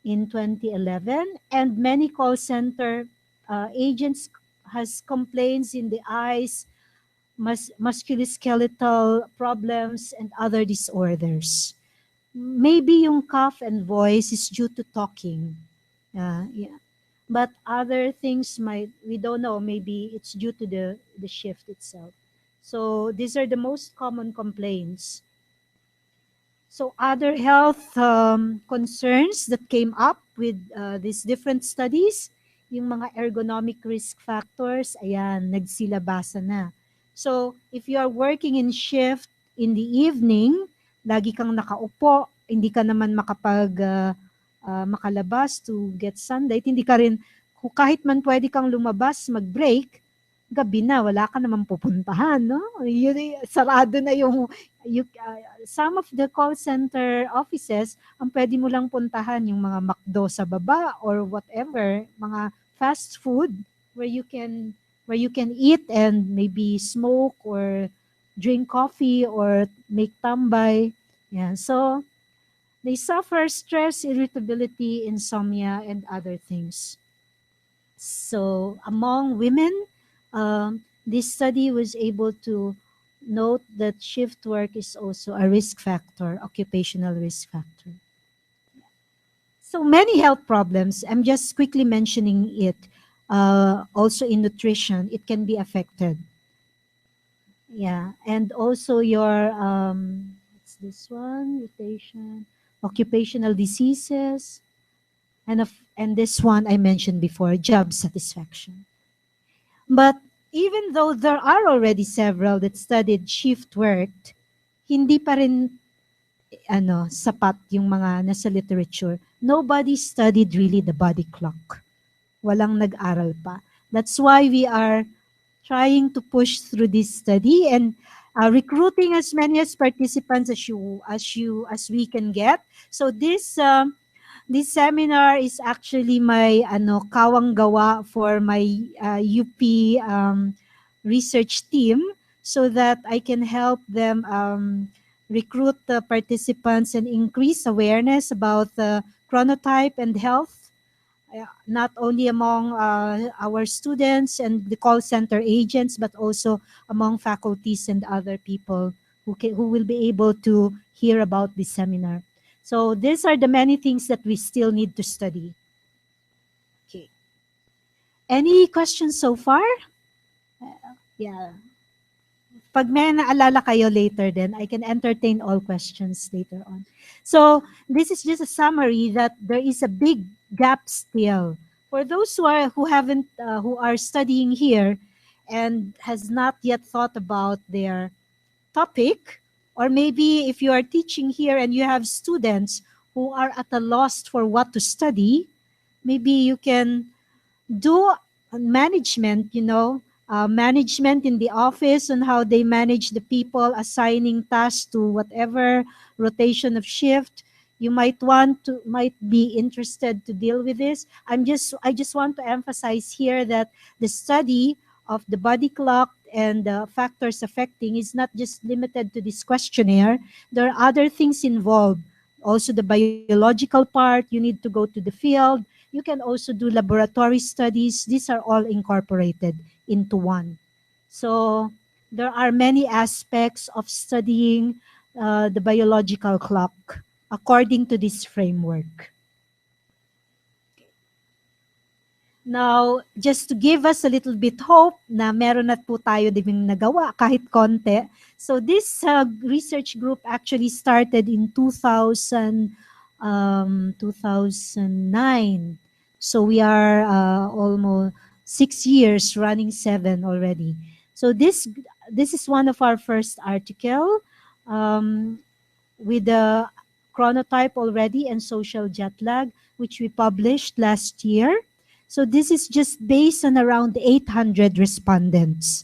in 2011. And many call center agents has complaints in the eyes, musculoskeletal problems, and other disorders. Maybe yung cough and voice is due to talking. Yeah. But other things we don't know, maybe it's due to the shift itself. So these are the most common complaints. So other health concerns that came up with these different studies, yung mga ergonomic risk factors, ayan, nagsilabasa na. So if you are working in shift in the evening, lagi kang nakaupo, hindi ka naman makalabas to get sunlight, hindi ka rin, kahit man pwede kang lumabas, mag-break, gabi na, wala ka naman pupuntahan, no? Sarado na some of the call center offices, ang pwede mo lang puntahan yung mga McDo sa baba or whatever, mga fast food where you can eat and maybe smoke or drink coffee or make tambay. Yeah, so they suffer stress, irritability, insomnia, and other things. So among women, this study was able to note that shift work is also a risk factor, occupational risk factor. So many health problems, I'm just quickly mentioning it, also in nutrition, it can be affected. Yeah, and also your, what's this one, mutation, occupational diseases, and this one I mentioned before, job satisfaction. But even though there are already several that studied shift work, hindi pa rin sapat yung mga nasa literature. Nobody studied really the body clock. Walang nag-aral pa. That's why we are trying to push through this study and recruiting as many as participants as we can get. So this this seminar is actually my kawang gawa for my UP research team, so that I can help them recruit the participants and increase awareness about the chronotype and health, not only among our students and the call center agents, but also among faculties and other people who will be able to hear about this seminar. So these are the many things that we still need to study. Okay. Any questions so far? Yeah. Pag may naalala kayo later, then I can entertain all questions later on. So this is just a summary that there is a big gap still for those who are studying here and has not yet thought about their topic, or maybe if you are teaching here and you have students who are at a loss for what to study, maybe you can do management, management in the office, on how they manage the people, assigning tasks to whatever rotation of shift. You might be interested to deal with this. I just want to emphasize here that the study of the body clock and the factors affecting is not just limited to this questionnaire. There are other things involved. Also the biological part, you need to go to the field. You can also do laboratory studies. These are all incorporated into one. So there are many aspects of studying the biological clock according to this framework. Now, just to give us a little bit hope na meron na po tayo din nagawa kahit konti. So this research group actually started in 2009. So we are almost 6 years, running 7 already. So this is one of our first article with the chronotype already and social jet lag, which we published last year. So this is just based on around 800 respondents.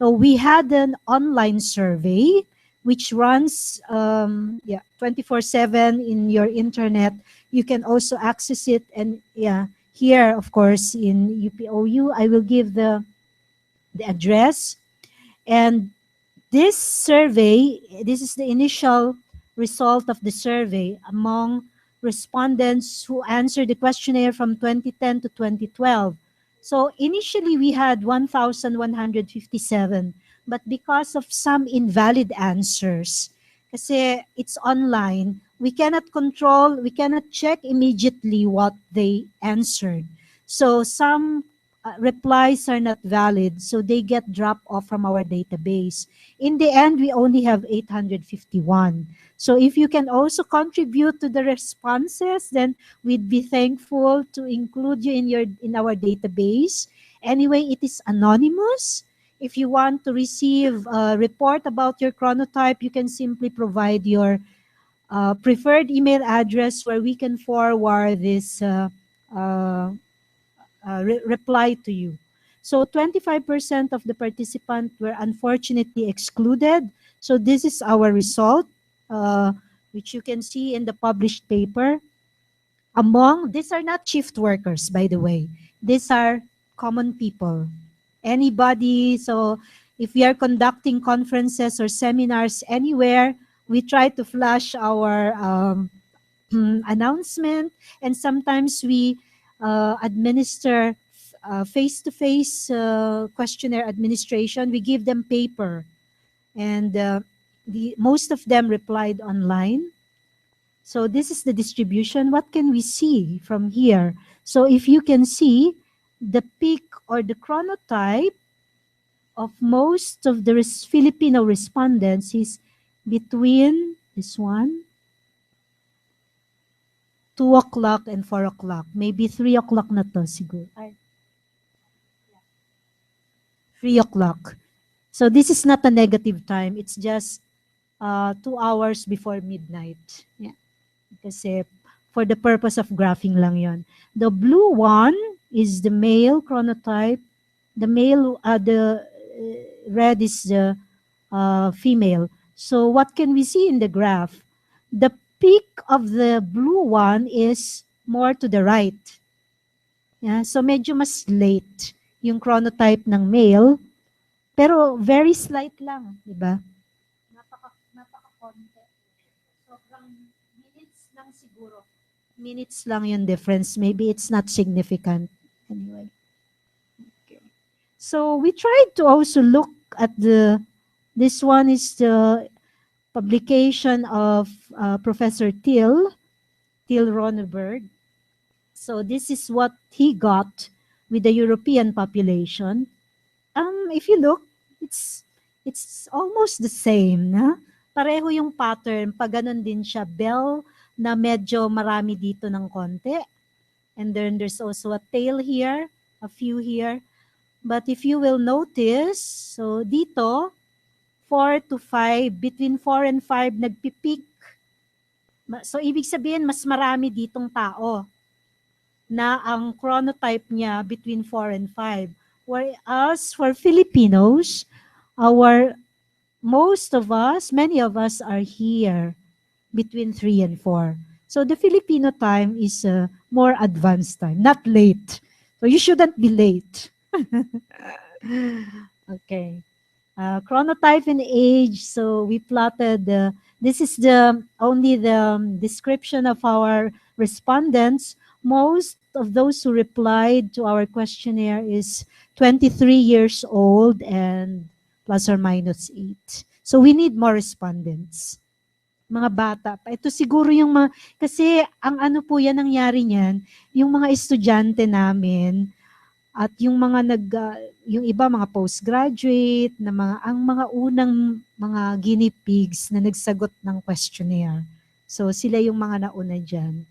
So we had an online survey which runs 24/7 in your internet. You can also access it, and here of course in UPOU I will give the address. And this survey, this is the initial result of the survey among respondents who answered the questionnaire from 2010 to 2012. So initially we had 1,157, but because of some invalid answers, kasi it's online, we cannot check immediately what they answered. So some replies are not valid, so they get dropped off from our database. In the end, we only have 851. So if you can also contribute to the responses, then we'd be thankful to include you in our database. Anyway, it is anonymous. If you want to receive a report about your chronotype, you can simply provide your preferred email address where we can forward this reply to you. So 25% of the participants were unfortunately excluded. So this is our result, which you can see in the published paper. These are not shift workers, by the way. These are common people. Anybody, so if we are conducting conferences or seminars anywhere, we try to flash our announcement, and sometimes we administer face-to-face questionnaire administration. We give them paper, and most of them replied online. So this is the distribution. What can we see from here? So if you can see, the peak or the chronotype of most of the Filipino respondents is between this one, 2 o'clock and 4 o'clock. Maybe 3 o'clock na to siguro. 3 o'clock. So this is not a negative time. It's just 2 hours before midnight. Yeah. Kasi for the purpose of graphing lang yon. The blue one is the male chronotype. The red is the female. So what can we see in the graph? The peak of the blue one is more to the right. Yeah, so medyo mas late yung chronotype ng male, pero very slight lang, di ba? Napaka-konti. Sobrang minutes lang siguro. Minutes lang yung difference. Maybe it's not significant. Anyway. Okay. So we tried to also look at this one is the publication of Professor Till Ronneberg. So this is what he got with the European population. If you look, it's almost the same, na? Pareho yung pattern, pag ganun din siya, bell na medyo marami dito ng konti. And then there's also a tail here, a few here. But if you will notice, so dito, 4 to 5, between 4 and 5, nagpipeak. So ibig sabihin, mas marami ditong tao na ang chronotype niya between 4 and 5. Whereas for Filipinos, many of us are here between 3 and 4. So the Filipino time is a more advanced time, not late. So you shouldn't be late. Okay. Chronotype and age. So we plotted, this is only the description of our respondents. Most of those who replied to our questionnaire is 23 years old and plus or minus 8. So we need more respondents. Mga bata pa. Ito siguro yung mga, kasi ang ano po yan, nangyari niyan, yung mga estudyante namin, at yung mga yung iba mga postgraduate na ang mga unang mga guinea pigs na nagsagot ng questionnaire. So sila yung mga nauna diyan.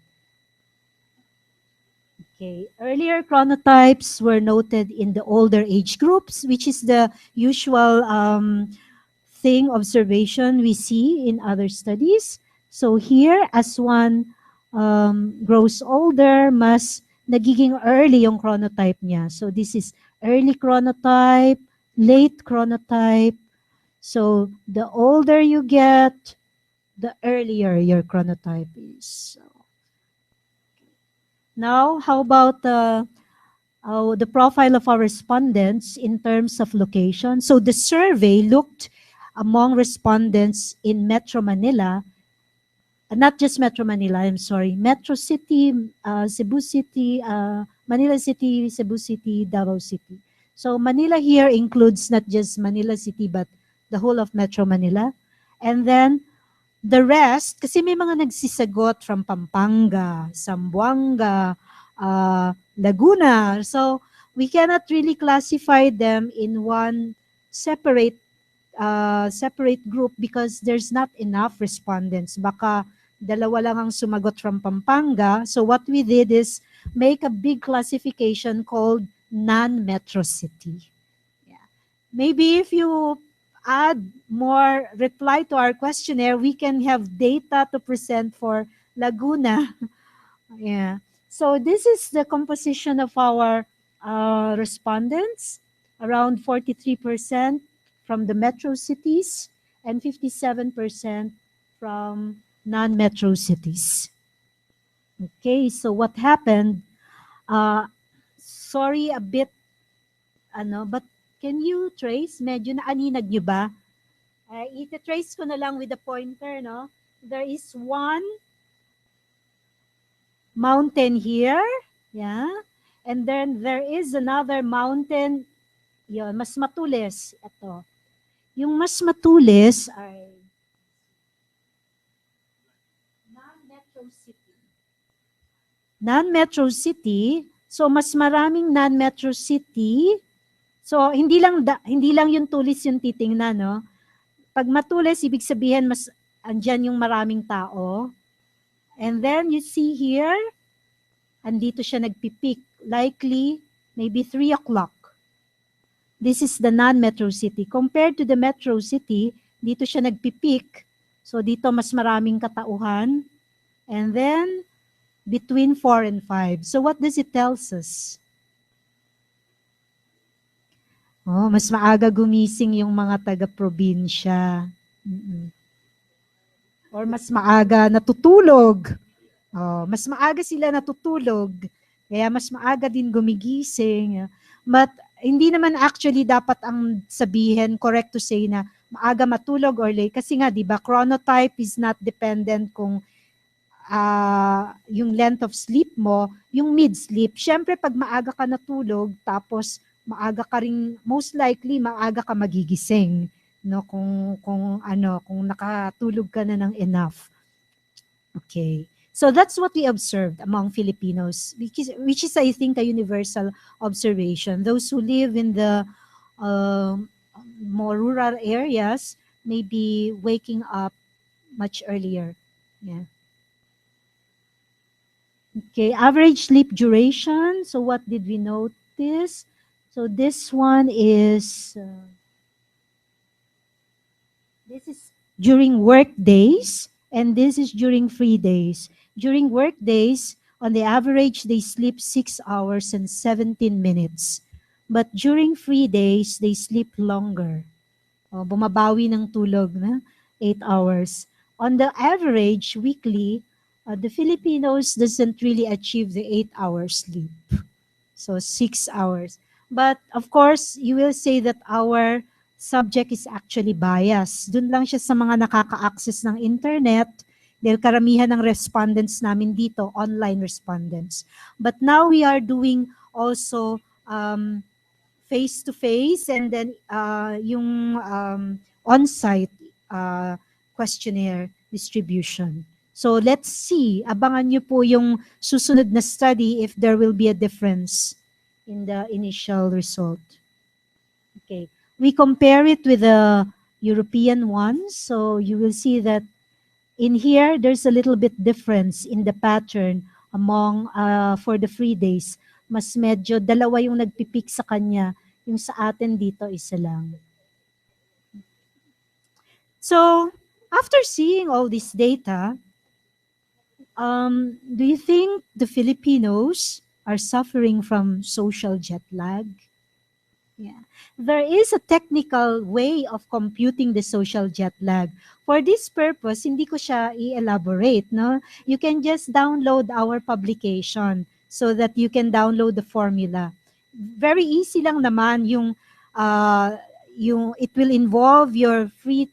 Okay, earlier chronotypes were noted in the older age groups, which is the usual observation we see in other studies. So here, as one grows older, mas nagiging early yung chronotype niya. So this is early chronotype, late chronotype. So the older you get, the earlier your chronotype is. So, now, how about the profile of our respondents in terms of location? So the survey looked among respondents in Metro Manila, not just Metro Manila, I'm sorry, Metro City, Cebu City, Manila City, Cebu City, Davao City. So Manila here includes not just Manila City, but the whole of Metro Manila. And then the rest, kasi may mga nagsisagot from Pampanga, Zamboanga, Laguna. So we cannot really classify them in one separate group because there's not enough respondents. Baka dalawa lang ang sumagot from Pampanga. So what we did is make a big classification called non-metro city. Yeah. Maybe if you add more reply to our questionnaire, we can have data to present for Laguna. Yeah. So this is the composition of our respondents, around 43% from the metro cities and 57% from non-metro cities. Okay, so what happened? Sorry a bit, but can you trace? Medyo naaninag nyo ba? Ita-trace ko na lang with the pointer, no? There is one mountain here, yeah? And then there is another mountain, yun, mas matulis. Ito. Yung mas matulis ay non-metro city. Non-metro city, so mas maraming non-metro city. So hindi lang yung tulis yung titingnan, no? Pag matulis, ibig sabihin mas andyan yung maraming tao. And then you see here, andito siya nagpipeak. Likely, maybe 3 o'clock. This is the non-metro city. Compared to the metro city, dito siya nagpipeak. So dito mas maraming katauhan. And then, between 4 and 5. So what does it tell us? Oh, mas maaga gumising yung mga taga-probinsya. Or mas maaga natutulog. Mas maaga sila natutulog, kaya mas maaga din gumigising. But hindi naman actually dapat ang sabihin, correct to say na maaga matulog or late. Kasi nga, di ba, chronotype is not dependent kung yung length of sleep mo, yung mid-sleep. Siyempre, pag maaga ka natulog, tapos maaga ka rin, most likely, maaga ka magigising. No, kung nakatulog ka na ng enough. Okay. So that's what we observed among Filipinos, which is I think a universal observation. Those who live in the more rural areas may be waking up much earlier. Yeah. Okay, average sleep duration. So what did we notice? So this one is this is during work days, and this is during free days. During work days, on the average, they sleep 6 hours and 17 minutes. But during free days, they sleep longer. Bumabawi ng tulog na 8 hours. On the average, weekly, the Filipinos doesn't really achieve the 8-hour sleep. So 6 hours. But of course, you will say that our subject is actually biased. Doon lang siya sa mga nakaka-access ng internet dahil karamihan ng respondents namin dito, online respondents. But now we are doing also face-to-face and then yung on-site questionnaire distribution. So let's see, abangan nyo po yung susunod na study if there will be a difference in the initial result. Okay, we compare it with the European ones. So you will see that in here, there's a little bit difference in the pattern among for the free days. Mas medyo dalawa yung nagpipik sa kanya. Yung sa atin dito, isa lang. So, after seeing all this data, do you think the Filipinos are suffering from social jet lag? Yeah. There is a technical way of computing the social jet lag. For this purpose, hindi ko siya i-elaborate, no? You can just download our publication so that you can download the formula. Very easy lang naman yung it will involve your free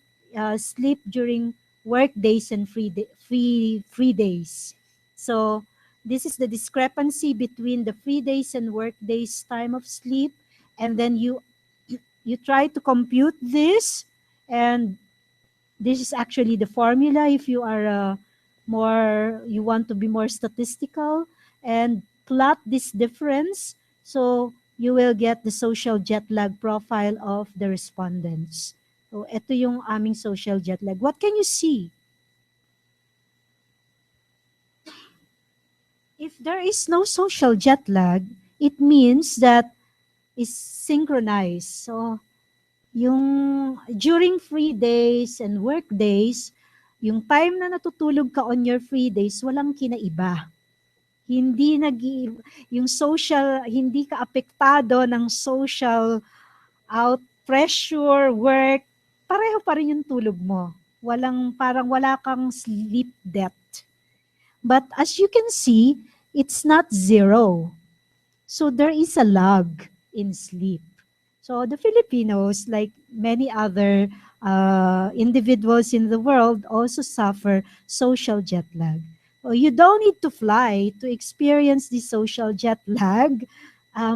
sleep during work days and free days. So this is the discrepancy between the free days and work days time of sleep, and then you try to compute this, and this is actually the formula if you are you want to be more statistical, and plot this difference, so you will get the social jet lag profile of the respondents. So ito yung aming social jet lag. What can you see? If there is no social jet lag, it means that is synchronized. So yung during free days and work days, yung time na natutulog ka on your free days, walang kinaiba. Hindi yung social, hindi ka apektado ng social out pressure, work, pareho pa rin yung tulog mo. Parang wala kang sleep debt. But as you can see, it's not zero. So there is a lag in sleep. So the Filipinos, like many other individuals in the world, also suffer social jet lag. So you don't need to fly to experience the social jet lag.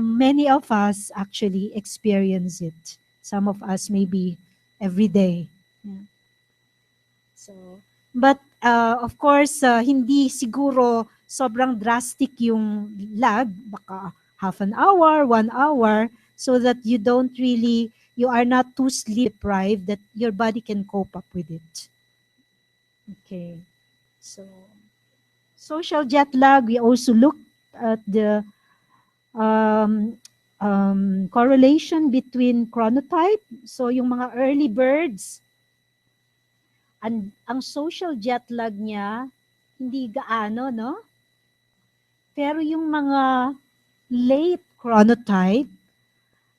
Many of us actually experience it. Some of us maybe every day. Yeah. So, but of course, hindi siguro sobrang drastic yung lag, baka half an hour, 1 hour, so that you are not too sleep deprived, that your body can cope up with it. Okay, so social jet lag, we also looked at the correlation between chronotype. So yung mga early birds, ang social jet lag niya, hindi gaano, no? Pero yung mga late chronotype,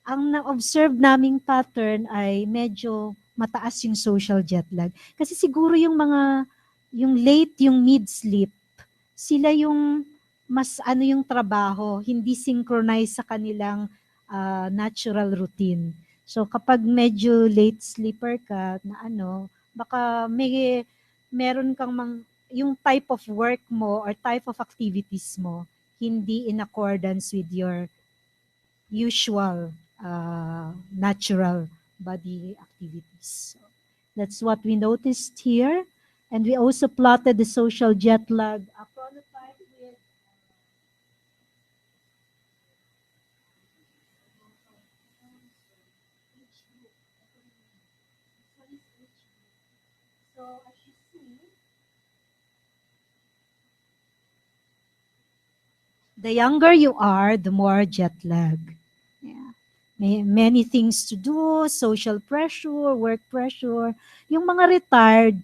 ang na-observe naming pattern ay medyo mataas yung social jet lag. Kasi siguro yung late, yung mid-sleep. sila yung mas ano yung trabaho, hindi synchronize sa kanilang natural routine. So kapag medyo late sleeper ka na ano, baka meron kang yung type of work mo or type of activities mo hindi in accordance with your usual natural body activities. So that's what we noticed here. And we also plotted the social jet lag chronotype with each group. So this is each group. So as you see, the younger you are, the more jet lag. Yeah. Many things to do, social pressure, work pressure. Yung mga retired,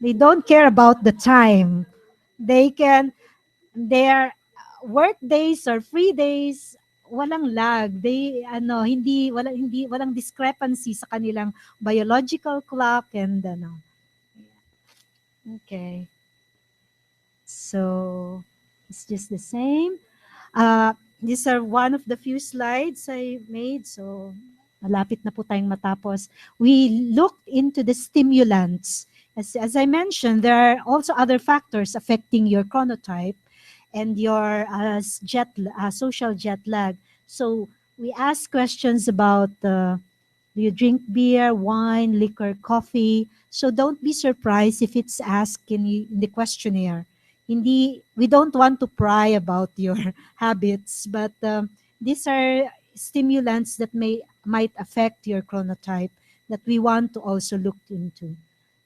they don't care about the time. They can, their work days or free days, walang lag. They, walang discrepancy sa kanilang biological clock and ano. Okay. So, it's just the same. These are one of the few slides I made. So, malapit na po tayong matapos. We looked into the stimulants. As I mentioned, there are also other factors affecting your chronotype and your social jet lag. So, we asked questions about do you drink beer, wine, liquor, coffee? So don't be surprised if it's asked in the questionnaire. We don't want to pry about your habits, but these are stimulants that might affect your chronotype that we want to also look into.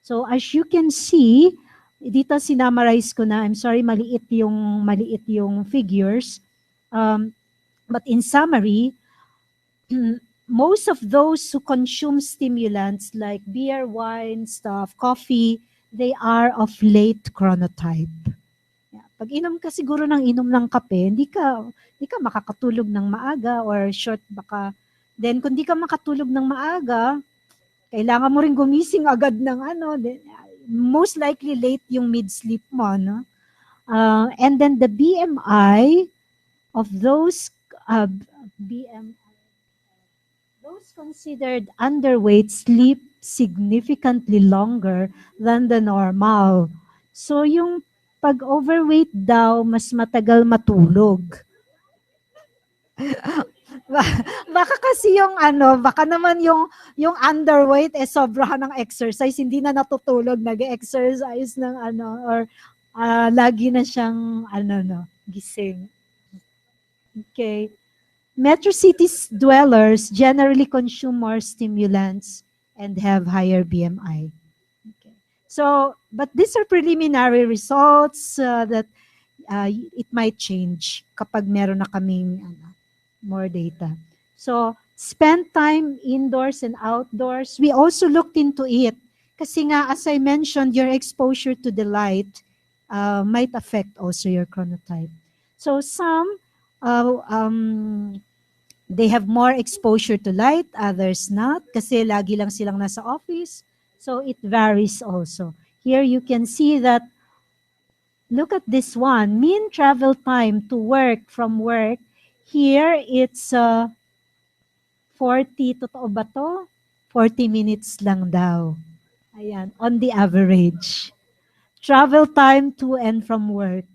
So as you can see, dito sinamarize ko na, I'm sorry, maliit yung figures. But in summary, most of those who consume stimulants like beer, wine, stuff, coffee, they are of late chronotype. Yeah. Pag inom ka siguro ng inom ng kape, hindi ka makakatulog ng maaga or short baka. Then kung di ka makatulog ng maaga, kailangan mo rin gumising agad ng ano, most likely late yung mid-sleep mo, no? And then the BMI of those BMI, those considered underweight sleep significantly longer than the normal. So yung pag overweight daw, mas matagal matulog. Baka kasi yung baka naman yung underweight sobrahan ng exercise, hindi na natutulog, nag-exercise ng or lagi na siyang gising. Okay. Metro cities dwellers generally consume more stimulants and have higher BMI. Okay. So, but these are preliminary results that it might change kapag meron na kaming more data. So, spend time indoors and outdoors. We also looked into it. Kasi nga, as I mentioned, your exposure to the light might affect also your chronotype. So, some they have more exposure to light, others not, kasi lagi lang silang nasa office. So it varies also. Here you can see that, look at this one, mean travel time to work from work. Here it's 40, totoo ba to? 40 minutes lang daw. Ayan, on the average. Travel time to and from work.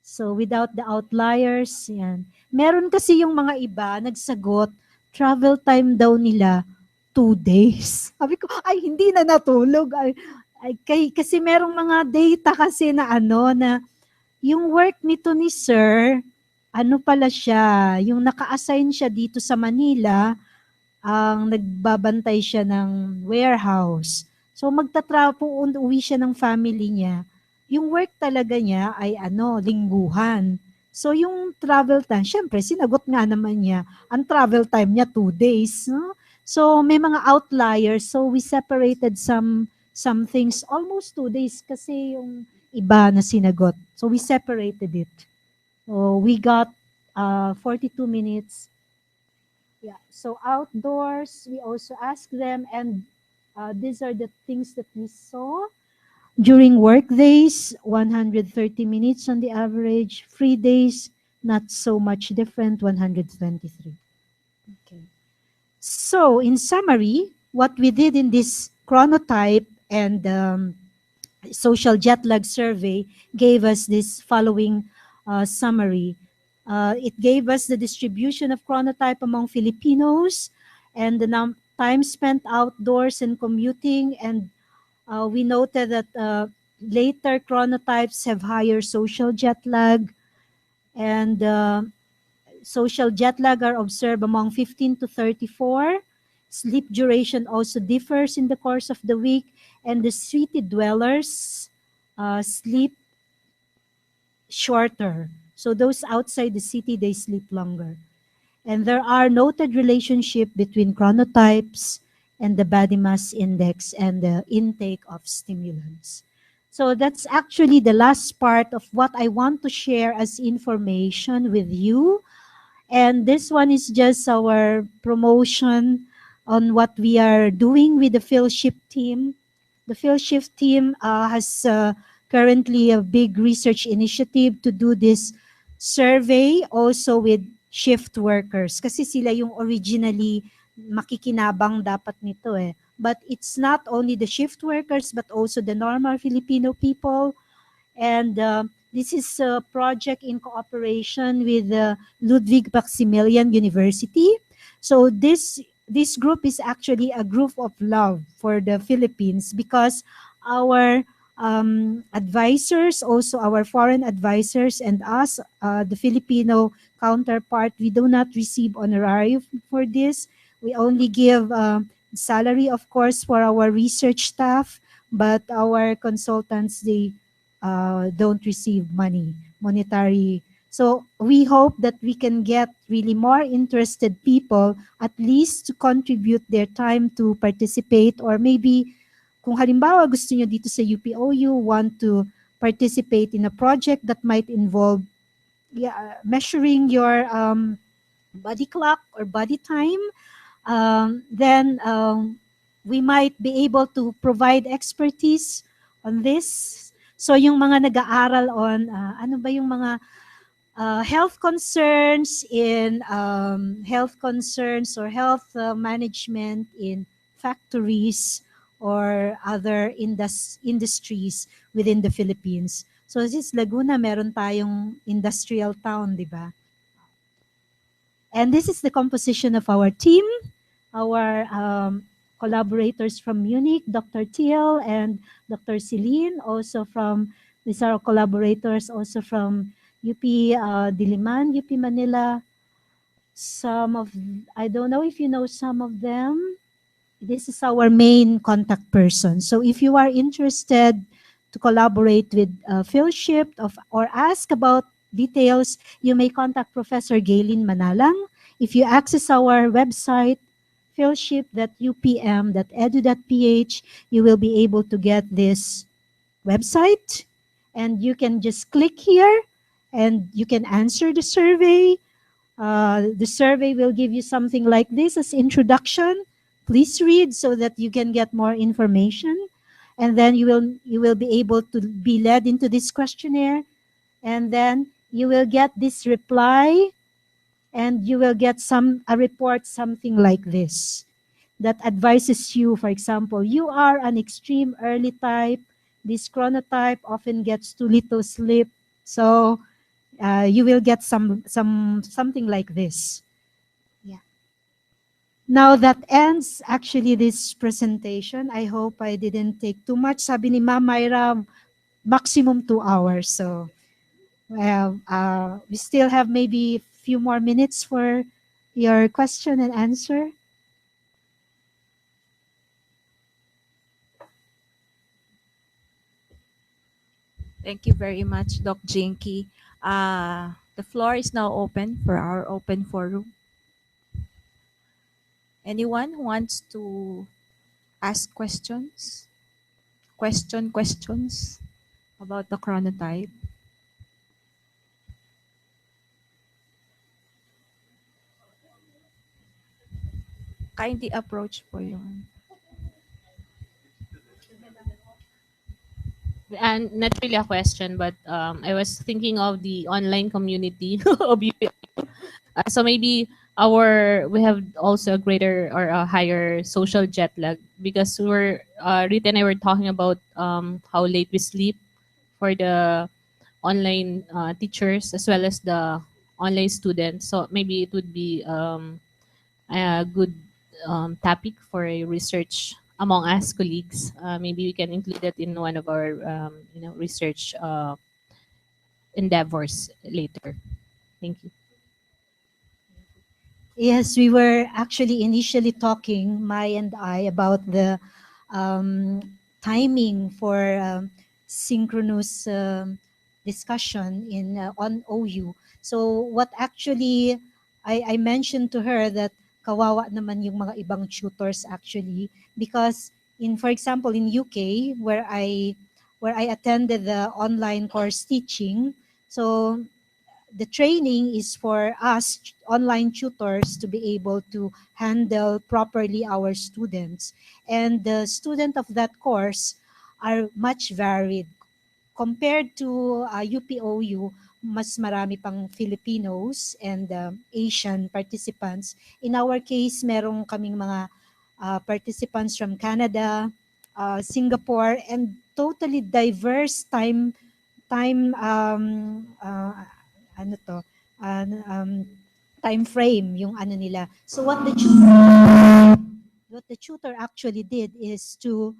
So without the outliers, yan. Meron kasi yung mga iba nagsagot, travel time daw nila 2 days. Sabi ko, ay hindi na natulog. Kasi merong mga data kasi na na yung work nito ni sir, pala siya, yung naka-assign siya dito sa Manila, ang nagbabantay siya ng warehouse. So magtatrapo, uwi siya ng family niya. Yung work talaga niya ay lingguhan. So yung travel time, syempre sinagot nga naman niya, ang travel time niya 2 days. No? So may mga outliers. So we separated some things, almost 2 days kasi yung iba na sinagot. So we separated it. So we got 42 minutes. Yeah. So outdoors, we also ask them, and these are the things that we saw. During work days, 130 minutes on the average. Free days, not so much different, 123. Okay. So, in summary, what we did in this chronotype and social jet lag survey gave us this following summary. It gave us the distribution of chronotype among Filipinos and the time spent outdoors and commuting. And we noted that later chronotypes have higher social jet lag, and social jet lag are observed among 15 to 34. Sleep duration also differs in the course of the week, and the city dwellers sleep shorter. So those outside the city, they sleep longer. And there are noted relationship between chronotypes and the body mass index and the intake of stimulants. So that's actually the last part of what I want to share as information with you. And this one is just our promotion on what we are doing with the fellowship team. The fellowship team has currently a big research initiative to do this survey also with shift workers. Kasi sila yung originally makikinabang dapat nito eh. But it's not only the shift workers but also the normal Filipino people. And this is a project in cooperation with Ludwig Maximilian University. So this group is actually a group of love for the Philippines, because our advisors, also our foreign advisors, and us, the Filipino counterpart, we do not receive honorarium for this. We only give salary, of course, for our research staff, but our consultants, they don't receive money, monetary. So we hope that we can get really more interested people, at least to contribute their time to participate, or maybe kung halimbawa gusto nyo dito sa UPOU want to participate in a project that might involve measuring your body clock or body time, then we might be able to provide expertise on this. So yung mga nag-aaral on ano ba yung mga health concerns or health management in factories or other industries within the Philippines. So this Laguna, meron tayong industrial town, di ba? And this is the composition of our team, our collaborators from Munich, Dr. Thiel and Dr. Celine, also from, these are collaborators also from UP Diliman, UP Manila. Some of, I don't know if you know some of them. This is our main contact person. So if you are interested to collaborate with fellowship or ask about details, you may contact Professor Gaylin Manalang. If you access our website, fellowship.upm.edu.ph, you will be able to get this website, and you can just click here and you can answer the survey. The survey will give you something like this as introduction. Please read so that you can get more information, and then you will be able to be led into this questionnaire, and then you will get this reply, and you will get a report something like this that advises you. For example, you are an extreme early type. This chronotype often gets too little sleep, so you will get something like this. Yeah. Now that ends actually this presentation. I hope I didn't take too much. Sabi ni Ma'am Myra, maximum 2 hours. So well, we still have maybe a few more minutes for your question and answer. Thank you very much, Doc Jinky. The floor is now open for our open forum. Anyone who wants to ask questions? Questions about the chronotype? Kindly approach po yun. And not really a question, but I was thinking of the online community of UPI. So maybe we have also a greater or a higher social jet lag because Rita and I were talking about how late we sleep for the online teachers as well as the online students. So maybe it would be a good topic for a research among us colleagues. Maybe we can include that in one of our research endeavors later. Thank you. Yes, we were actually initially talking, Mai and I, about the um, timing for synchronous discussion in on OU. So what actually I mentioned to her that kawawa naman yung mga ibang tutors actually, because for example in UK where I attended the online course teaching, so the training is for us online tutors to be able to handle properly our students, and the student of that course are much varied compared to UPOU. Mas marami pang Filipinos and Asian participants. In our case, merong kaming mga participants from Canada, Singapore, and totally diverse time ano to time frame yung ano nila. So what the tutor actually did is to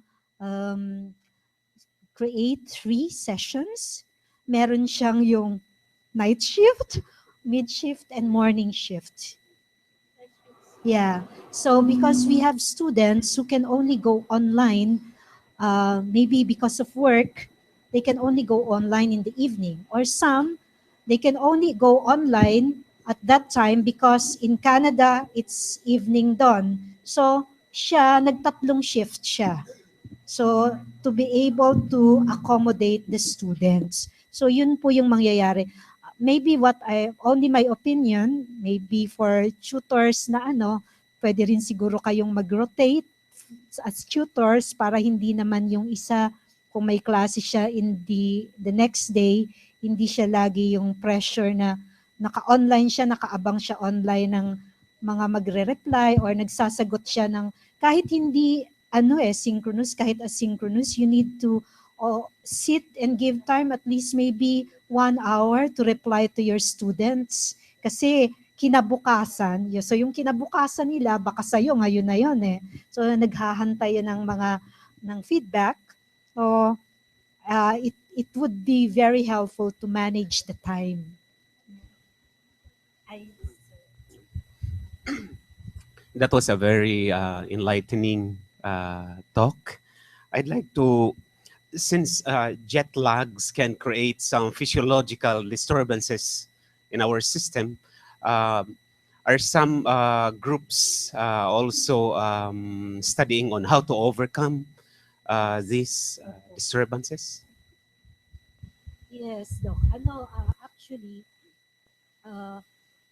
create 3 sessions. Meron siyang yung night shift, mid shift, and morning shift. Yeah. So because we have students who can only go online, maybe because of work, they can only go online in the evening. Or some, they can only go online at that time because in Canada, it's evening dawn. So siya, nagtatlong shift siya. So to be able to accommodate the students. So yun po yung mangyayari. Maybe only my opinion, maybe for tutors na pwede rin siguro kayong mag-rotate as tutors para hindi naman yung isa, kung may klase siya in the next day, hindi siya lagi yung pressure na naka-online siya, nakaabang siya online ng mga magre-reply or nagsasagot siya ng kahit hindi synchronous, kahit asynchronous, you need to sit and give time at least maybe 1 hour to reply to your students. Kasi kinabukasan, so yung kinabukasan nila, baka sa'yo ngayon na yun eh. So naghahantay ng ng feedback. So it would be very helpful to manage the time. That was a very enlightening talk. I'd like to, since jet lags can create some physiological disturbances in our system, are some groups also studying on how to overcome these disturbances? Yes, Doc. Actually,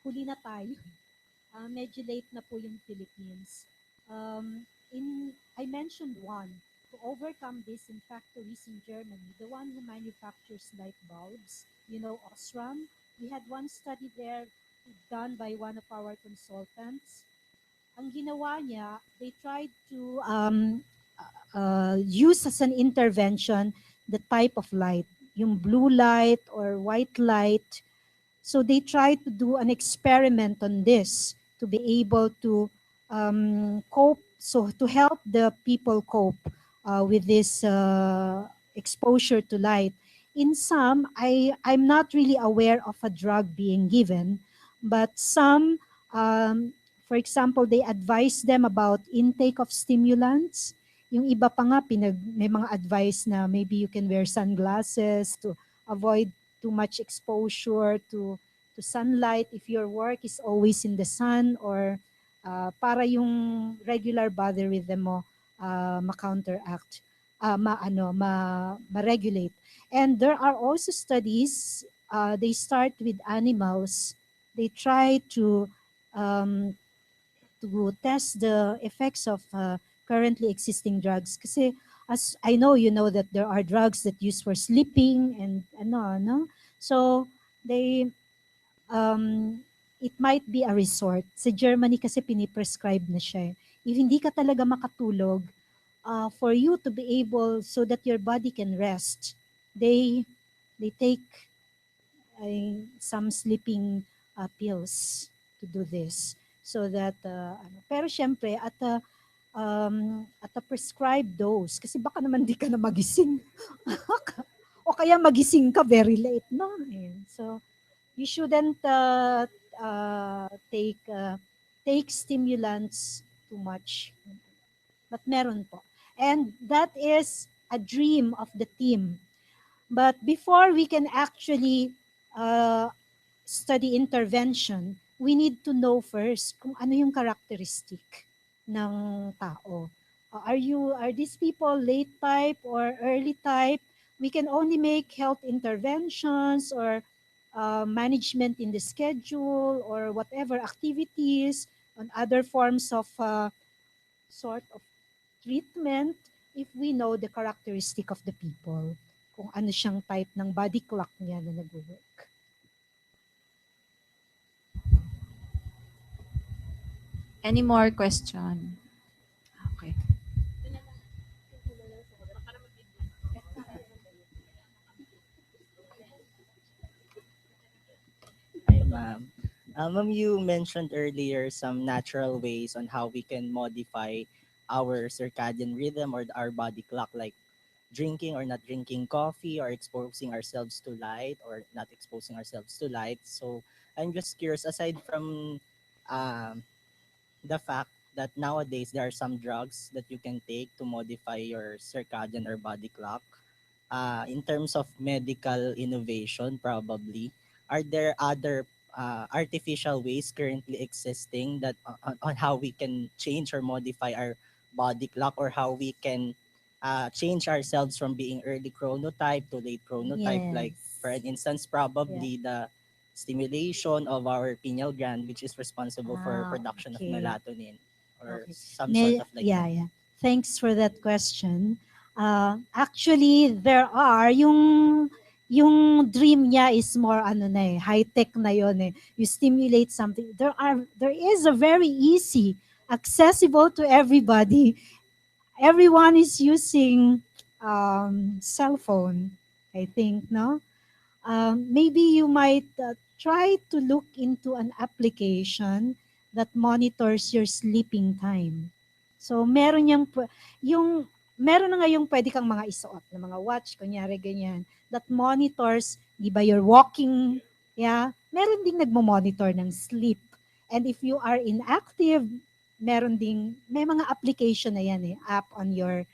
huli na tayo. Medyo late na po yung Philippines. I mentioned one. To overcome this in factories in Germany, the one who manufactures light bulbs, Osram, we had one study there done by one of our consultants. Ang ginawa niya, they tried to use as an intervention the type of light, yung blue light or white light. So they tried to do an experiment on this to be able to cope, so to help the people cope with this exposure to light. In some, I'm not really aware of a drug being given, but some, for example, they advise them about intake of stimulants. Yung iba pa nga, may mga advice na maybe you can wear sunglasses to avoid too much exposure to sunlight if your work is always in the sun, or para yung regular body rhythm mo ma-counteract, ma-regulate. And there are also studies, they start with animals. They try to test the effects of currently existing drugs. Kasi as I know, you know that there are drugs that used for sleeping and no? So they it might be a resort. Sa Germany kasi piniprescribe na siya. If hindi ka talaga makatulog, for you to be able so that your body can rest, they take some sleeping pills to do this so that pero syempre at a prescribed dose kasi baka naman di ka na magising o kaya magising ka very late, no? Ayan. So you shouldn't take stimulants too much, but meron po, and that is a dream of the team. But before we can actually uh, study intervention, we need to know first kung ano yung characteristic ng tao. Are these people late type or early type? We can only make health interventions or management in the schedule or whatever activities on other forms of sort of treatment if we know the characteristic of the people, kung ano siyang type ng body clock niya na nag-work. Any more question? Okay. Hi, ma'am. Ma'am, you mentioned earlier some natural ways on how we can modify our circadian rhythm or our body clock, like drinking or not drinking coffee or exposing ourselves to light or not exposing ourselves to light. So I'm just curious, aside from um, the fact that nowadays there are some drugs that you can take to modify your circadian or body clock, in terms of medical innovation, probably, are there other artificial ways currently existing that on how we can change or modify our body clock, or how we can change ourselves from being early chronotype to late chronotype? Like, for an instance, probably the stimulation of our pineal gland, which is responsible for production of Okay. melatonin, or Okay. some sort of like that. Yeah. Thanks for that question. Actually, there are yung dream niya is more high tech na yon eh. You stimulate something. There is a very easy, accessible to everybody. Everyone is using cell phone, I think, no? Maybe you might try to look into an application that monitors your sleeping time. So meron na ngayong pwede kang mga isuot na mga watch, kunyari ganyan, that monitors, di ba, your walking, meron ding nagmo-monitor ng sleep. And if you are inactive, may mga application na yan app on your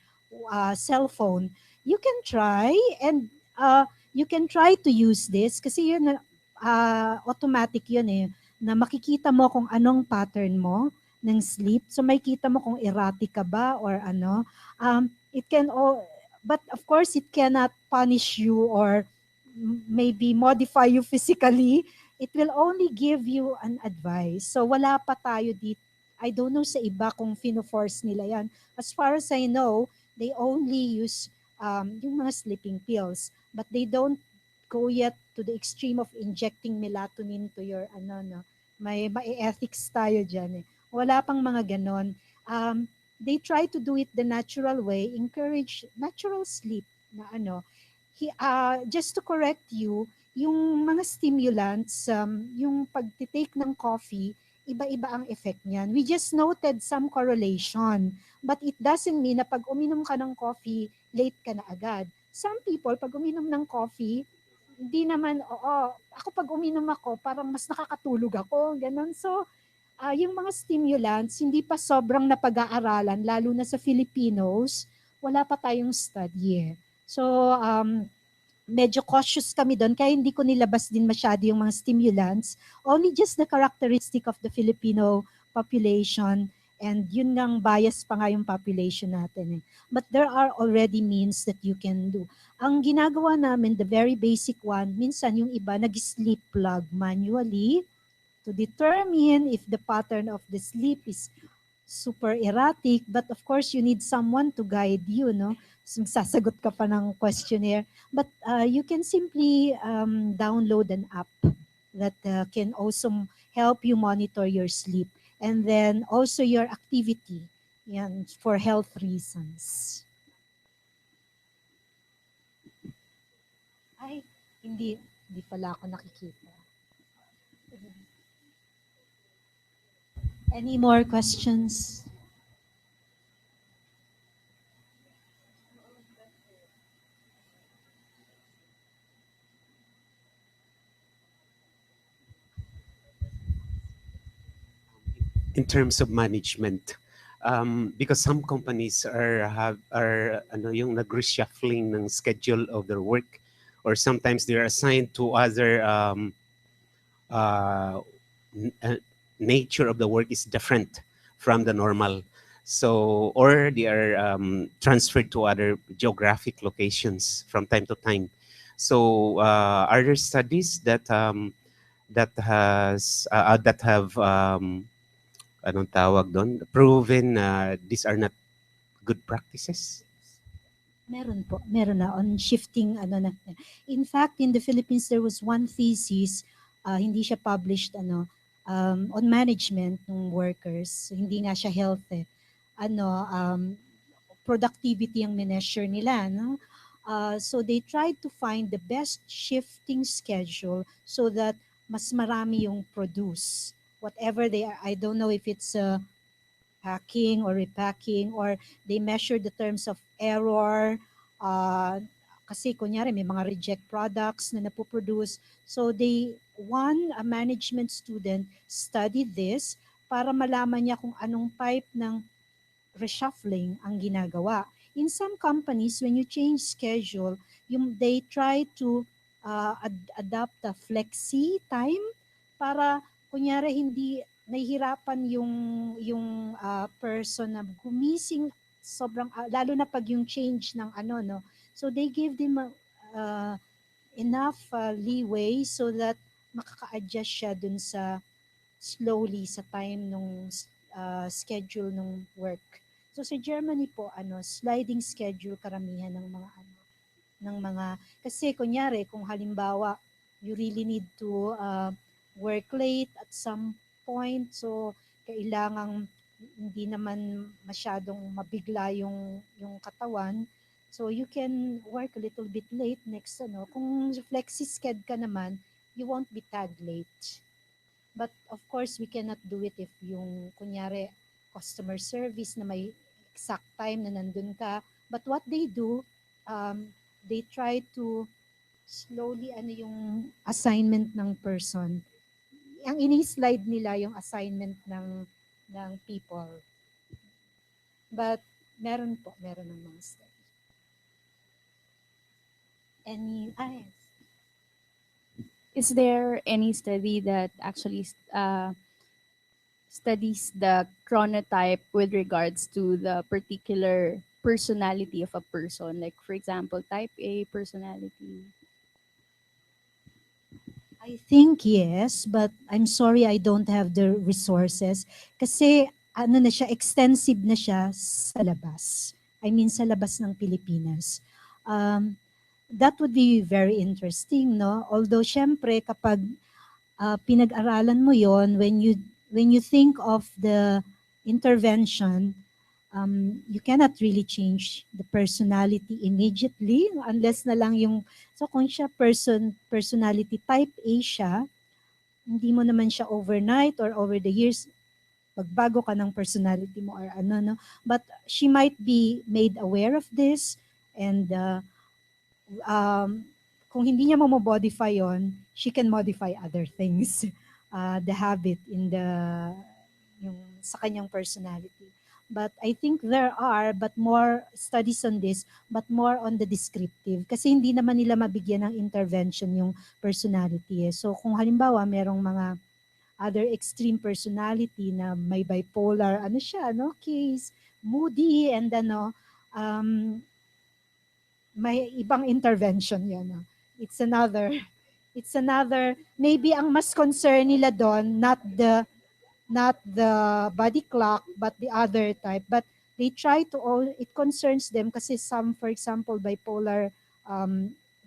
cell phone. You can try and you can try to use this kasi yun automatic yun na makikita mo kung anong pattern mo ng sleep. So may kita mo kung erratic ka ba or ano. It can but of course it cannot punish you or maybe modify you physically. It will only give you an advice. So wala pa tayo dito. I don't know sa iba kung fino-force nila yan. As far as I know, they only use yung mga sleeping pills, but they don't go yet to the extreme of injecting melatonin to your may ethics tayo dyan Wala pang mga ganon. They try to do it the natural way, encourage natural sleep na just to correct you, yung mga stimulants, yung pagtitake ng coffee, iba-iba ang effect niyan. We just noted some correlation, but it doesn't mean na pag uminom ka ng coffee, late ka na agad. Some people, pag uminom ng coffee, hindi naman, ako pag uminom ako, parang mas nakakatulog ako, ganun. So, yung mga stimulants, hindi pa sobrang napag-aaralan, lalo na sa Filipinos, wala pa tayong study So, medyo cautious kami doon, kaya hindi ko nilabas din masyado yung mga stimulants. Only just the characteristic of the Filipino population, and yun ngang bias pa nga yung population natin But there are already means that you can do. Ang ginagawa namin, the very basic one, minsan yung iba nag-sleep plug manually to determine if the pattern of the sleep is super erratic, but of course you need someone to guide you, no? sasagot ka pa ng questionnaire. But you can simply download an app that can also help you monitor your sleep and then also your activity, yan, for health reasons. Ay, hindi pala ako nakikita. Any more questions? In terms of management, because some companies are yung nag-reshuffling ng schedule of their work, or sometimes they're assigned to other nature of the work is different from the normal. So, or they are transferred to other geographic locations from time to time. So, are there studies that that have anong tawag doon, proven these are not good practices? Meron po, meron na on shifting na. In fact, in the Philippines there was one thesis, hindi siya published on management ng workers. Hindi nga siya health productivity ang measure nila, no? So they tried to find the best shifting schedule so that mas marami yung produce. Whatever they are, I don't know if it's packing or repacking, or they measure the terms of error, kasi kunyari may mga reject products na napoproduce. So one management student studied this para malaman niya kung anong type ng reshuffling ang ginagawa. In some companies, when you change schedule, they try to adopt a flexi time para kunyari hindi nahihirapan yung person na gumising sobrang lalo na pag yung change ng no. So they give them enough leeway so that makaka-adjust siya dun sa slowly sa time nung schedule ng work. So sa Germany po sliding schedule karamihan ng mga kasi kunyari kung halimbawa you really need to work late at some point, so kailangang hindi naman masyadong mabigla yung katawan, so you can work a little bit late next kung flexi sched ka naman, you won't be tagged late. But of course we cannot do it if yung kunyari customer service na may exact time na nandun ka, but what they do, they try to slowly yung assignment ng person. Ang ini-slide nila yung assignment ng people. But meron ng mga study. Is there any study that actually studies the chronotype with regards to the particular personality of a person? Like, for example, type A personality. I think yes, but I'm sorry I don't have the resources. Kasi na siya, extensive na siya sa labas. I mean sa labas ng Pilipinas. That would be very interesting, no? Although syempre kapag pinag-aralan mo yon, when you think of the intervention, you cannot really change the personality immediately unless na lang so kung siya personality type A siya, hindi mo naman siya overnight or over the years pagbago ka ng personality mo or no, but she might be made aware of this, and kung hindi niya mo-modify yon, she can modify other things, the habit in yung sa kanyang personality. But I think there are, but more studies on this, but more on the descriptive. Kasi hindi naman nila mabigyan ng intervention yung personality. So kung halimbawa merong mga other extreme personality na may bipolar, case, moody, and may ibang intervention yan. It's another, maybe ang mas concern nila doon, not the body clock, but the other type. But they try to all, it concerns them kasi some, for example, bipolar,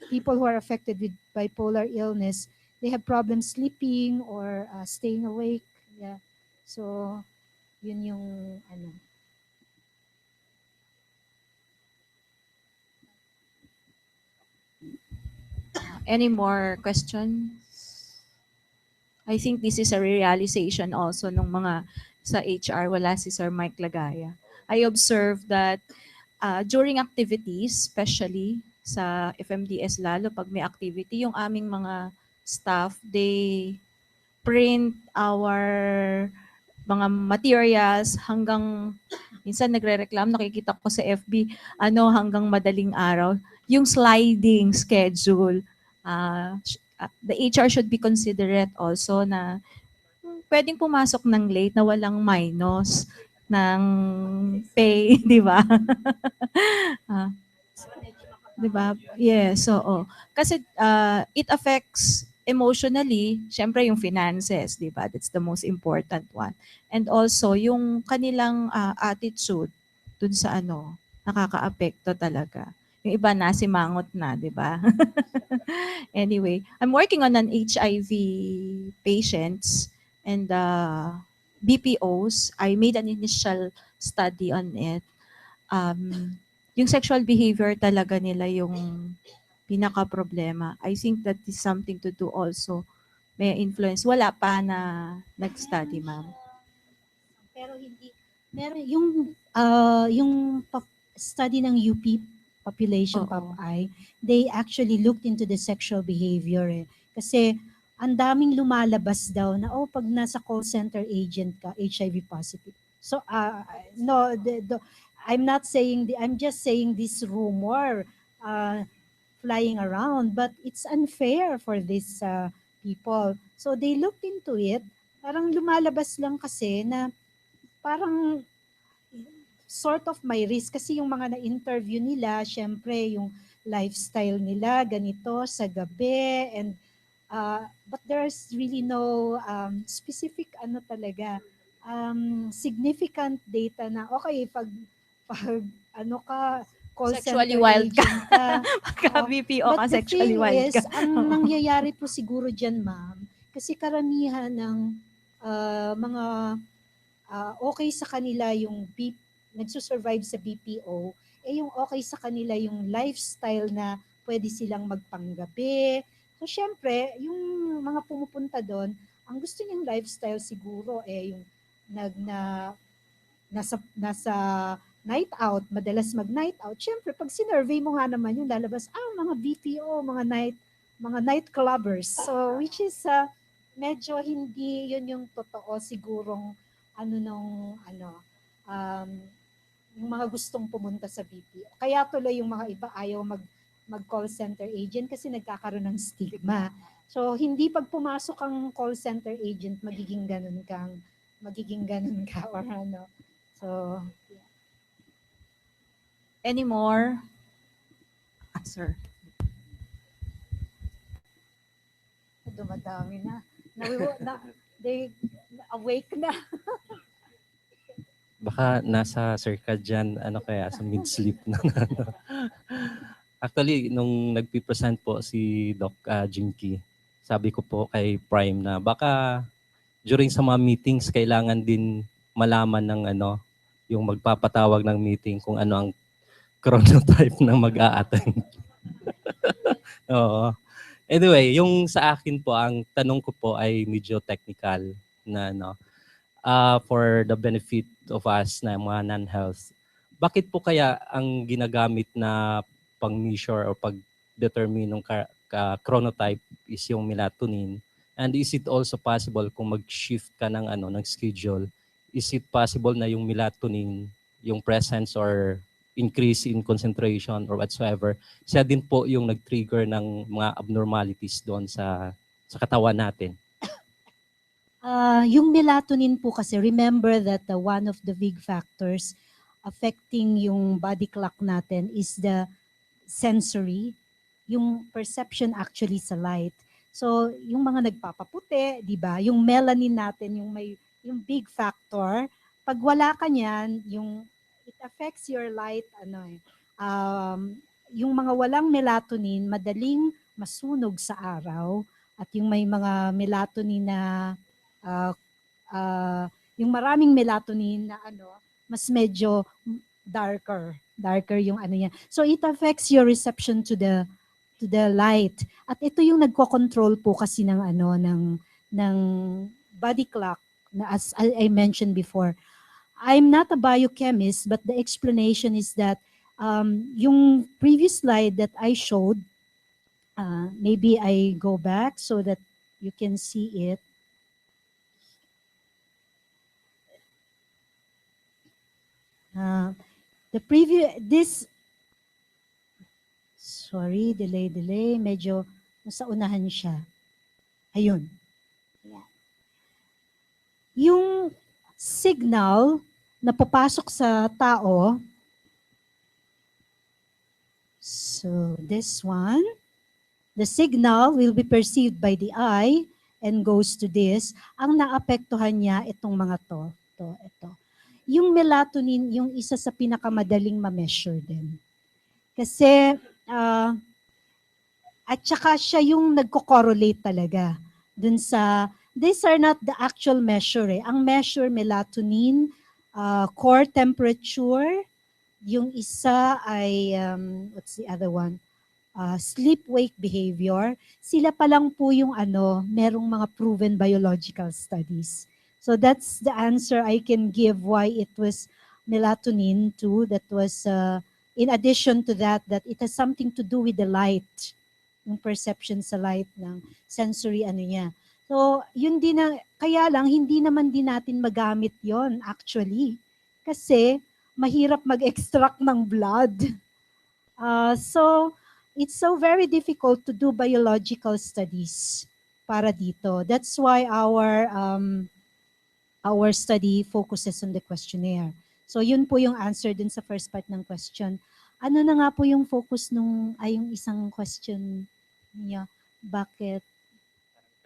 people who are affected with bipolar illness, they have problems sleeping or staying awake. Yeah. So, yun yung ano. Any more questions? I think this is a realization also ng mga sa HR, wala si Sir Mike Lagaya. I observed that during activities, especially sa FMDS lalo pag may activity, yung aming mga staff, they print our mga materials hanggang minsan nagrereklamo, nakikita ko sa FB, hanggang madaling araw. Yung sliding schedule, the HR should be considerate also na pwedeng pumasok ng late na walang minus ng pay, di ba? Ah, di ba? Yes, oo. Kasi it affects emotionally, syempre yung finances, di ba? That's the most important one. And also, yung kanilang attitude dun sa nakaka-apekto talaga. Yung iba nasimangot na, di ba? Anyway, I'm working on an HIV patients and BPOs. I made an initial study on it. Yung sexual behavior talaga nila yung pinaka-problema. I think that is something to do also. May influence. Wala pa na nag-study, ma'am. Pero hindi, meron yung study ng UP, population Oo. PopI, they actually looked into the sexual behavior. Kasi ang daming lumalabas daw na, pag nasa call center agent ka, HIV positive. So, no, I'm not saying, I'm just saying this rumor flying around, but it's unfair for these people. So, they looked into it. Parang lumalabas lang kasi na parang sort of may risk kasi yung mga na-interview nila, syempre yung lifestyle nila ganito sa gabi and but there's really no specific talaga significant data na okay pag ka call Sexually center wild ka. agent ka. Pagka BPO But ka, the sexually thing wild is, ka. ang nangyayari po siguro dyan, ma'am, kasi karamihan ng mga okay sa kanila yung nagsusurvive sa BPO, yung okay sa kanila yung lifestyle na pwede silang magpanggabi. So, syempre, yung mga pumupunta doon, ang gusto niyang lifestyle siguro yung nasa night out, madalas mag-night out. Syempre, pag sinurvey mo nga naman yung lalabas, mga BPO, mga night clubbers. So, which is medyo hindi yun yung totoo sigurong yung mga gustong pumunta sa BPO. Kaya tuloy yung mga iba ayaw mag-call center agent kasi nagkakaroon ng stigma. So, hindi pag pumasok ang call center agent, magiging ganun ka or ano. So, yeah. Any more? Sir. Dumadami na. They awake na. Baka nasa circadian, kaya sa mid-sleep na. Actually, nung nagpipresent po si Doc Jinky, sabi ko po kay Prime na baka during sa mga meetings, kailangan din malaman ng yung magpapatawag ng meeting kung ano ang chronotype ng mag-a-attend. Oo. Anyway, yung sa akin po, ang tanong ko po ay medyo technical na for the benefit of us na mga non-health. Bakit po kaya ang ginagamit na pang-measure o pag-determine ng chronotype is yung melatonin? And is it also possible kung mag-shift ka ng ng schedule, is it possible na yung melatonin, yung presence or increase in concentration or whatsoever, siya din po yung nag-trigger ng mga abnormalities doon sa katawan natin? Yung melatonin po kasi, remember that one of the big factors affecting yung body clock natin is the sensory, yung perception actually sa light. So, yung mga nagpapaputi, di ba? Yung melanin natin, yung big factor, pag wala ka niyan, it affects your light, yung mga walang melatonin, madaling masunog sa araw. At yung may mga melatonin na, uh, yung maraming melatonin na mas medyo darker yung ano niya. So it affects your reception to the light. At ito yung nagko-control po kasi ng ng body clock na as I mentioned before. I'm not a biochemist, but the explanation is that yung previous slide that I showed, maybe I go back so that you can see it. The previous, sorry, delay, medyo nasa unahan siya. Ayun. Yung signal na papasok sa tao, so this one, the signal will be perceived by the eye and goes to this. Ang naapektuhan niya itong mga ito. Yung melatonin, yung isa sa pinakamadaling ma-measure din. Kasi, at saka siya yung nagko-correlate talaga dun sa, these are not the actual measure. Ang measure, melatonin, core temperature, yung isa ay, what's the other one? Sleep-wake behavior. Sila pa lang po yung merong mga proven biological studies. So that's the answer I can give why it was melatonin too. That was, in addition to that it has something to do with the light, yung perception sa light ng sensory niya. So yun din kaya lang hindi naman din natin magamit yon actually. Kasi mahirap mag-extract ng blood. So it's so very difficult to do biological studies para dito. That's why our study focuses on the questionnaire. So yun po yung answer din sa first part ng question. Ano na nga po yung focus yung isang question niya? Bakit?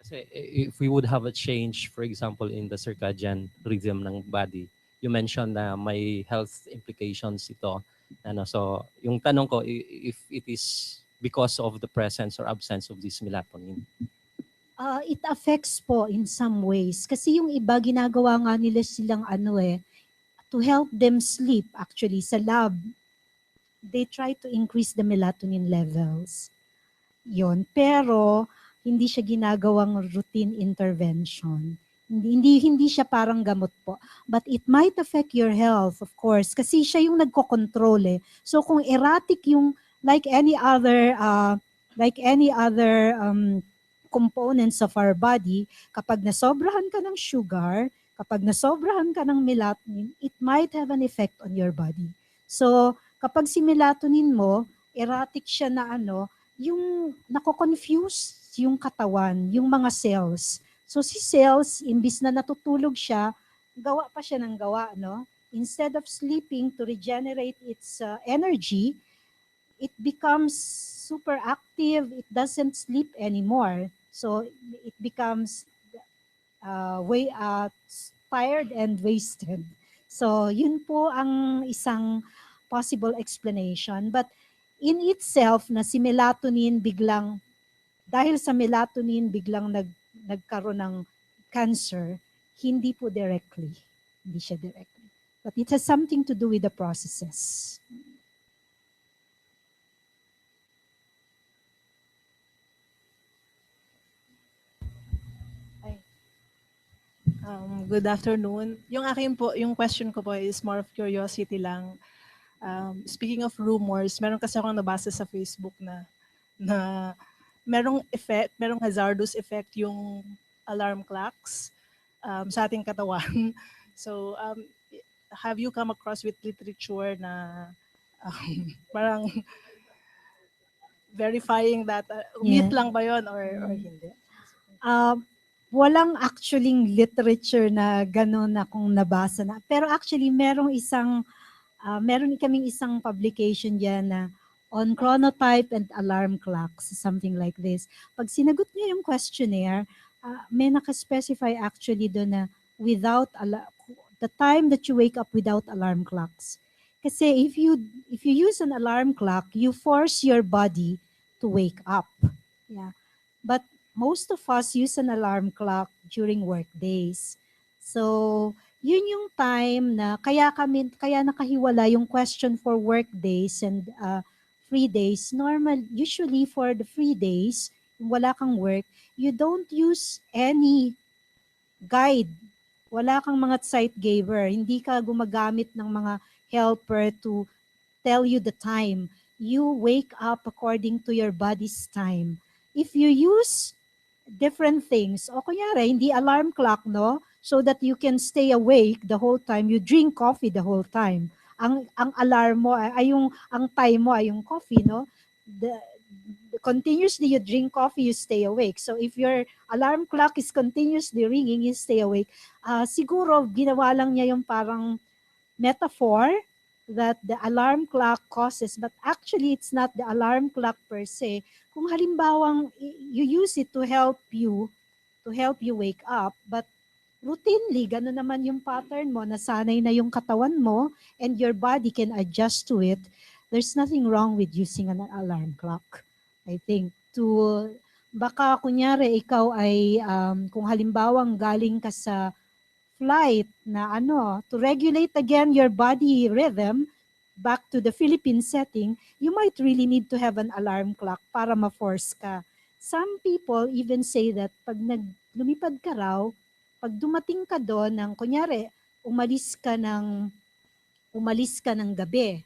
Kasi if we would have a change, for example, in the circadian rhythm ng body, you mentioned na may health implications ito. So yung tanong ko, if it is because of the presence or absence of this melatonin. It affects po in some ways. Kasi yung iba, ginagawa nga nila silang to help them sleep actually sa lab. They try to increase the melatonin levels. Yon. Pero, hindi siya ginagawang routine intervention. Hindi siya parang gamot po. But it might affect your health, of course. Kasi siya yung nagko-control . So, kung erratic yung, like any other components of our body, kapag nasobrahan ka ng sugar, kapag nasobrahan ka ng melatonin, it might have an effect on your body. So, kapag si melatonin mo, erratic siya na yung nako-confuse yung katawan, yung mga cells. So, si cells, imbis na natutulog siya, gawa pa siya ng gawa, Instead of sleeping to regenerate its energy, it becomes super active, it doesn't sleep anymore. So it becomes tired and wasted. So yun po ang isang possible explanation. But in itself, na si melatonin dahil sa melatonin biglang nagkaroon ng cancer, hindi po directly. Hindi siya directly. But it has something to do with the processes. Good afternoon. Yung question ko po is more of curiosity lang. Speaking of rumors, meron kasi akong nabasa sa Facebook na merong hazardous effect yung alarm clocks sa ating katawan. So, have you come across with literature na parang verifying that myth lang ba yun or hindi? Walang actually literature na gano'n akong nabasa na. Pero actually, meron kaming isang publication diyan na on chronotype and alarm clocks, something like this. Pag sinagot niya yung questionnaire, may naka-specify actually doon na the time that you wake up without alarm clocks. Kasi if you use an alarm clock, you force your body to wake up. Yeah. But most of us use an alarm clock during work days. So, yun yung time na kaya nakahiwala yung question for work days and free days. Usually for the free days, kung wala kang work, you don't use any guide. Wala kang mga sight giver. Hindi ka gumagamit ng mga helper to tell you the time. You wake up according to your body's time. If you use different things, o kunyari, hindi alarm clock, no? So that you can stay awake the whole time, you drink coffee the whole time. Ang alarm mo ang time mo ay yung coffee, no? Continuously you drink coffee, you stay awake. So if your alarm clock is continuously ringing, you stay awake. Siguro ginawa lang niya yung parang metaphor that the alarm clock causes, but actually it's not the alarm clock per se. Kung halimbawang you use it to help you wake up, but routinely, gano'n naman yung pattern mo, nasanay na yung katawan mo, and your body can adjust to it, there's nothing wrong with using an alarm clock. I think baka kunyari ikaw ay, kung halimbawang galing ka sa flight na to regulate again your body rhythm back to the Philippine setting, you might really need to have an alarm clock para ma-force ka. Some people even say that pag lumipad ka raw, pag dumating ka doon kunyari, umalis ka ng gabi.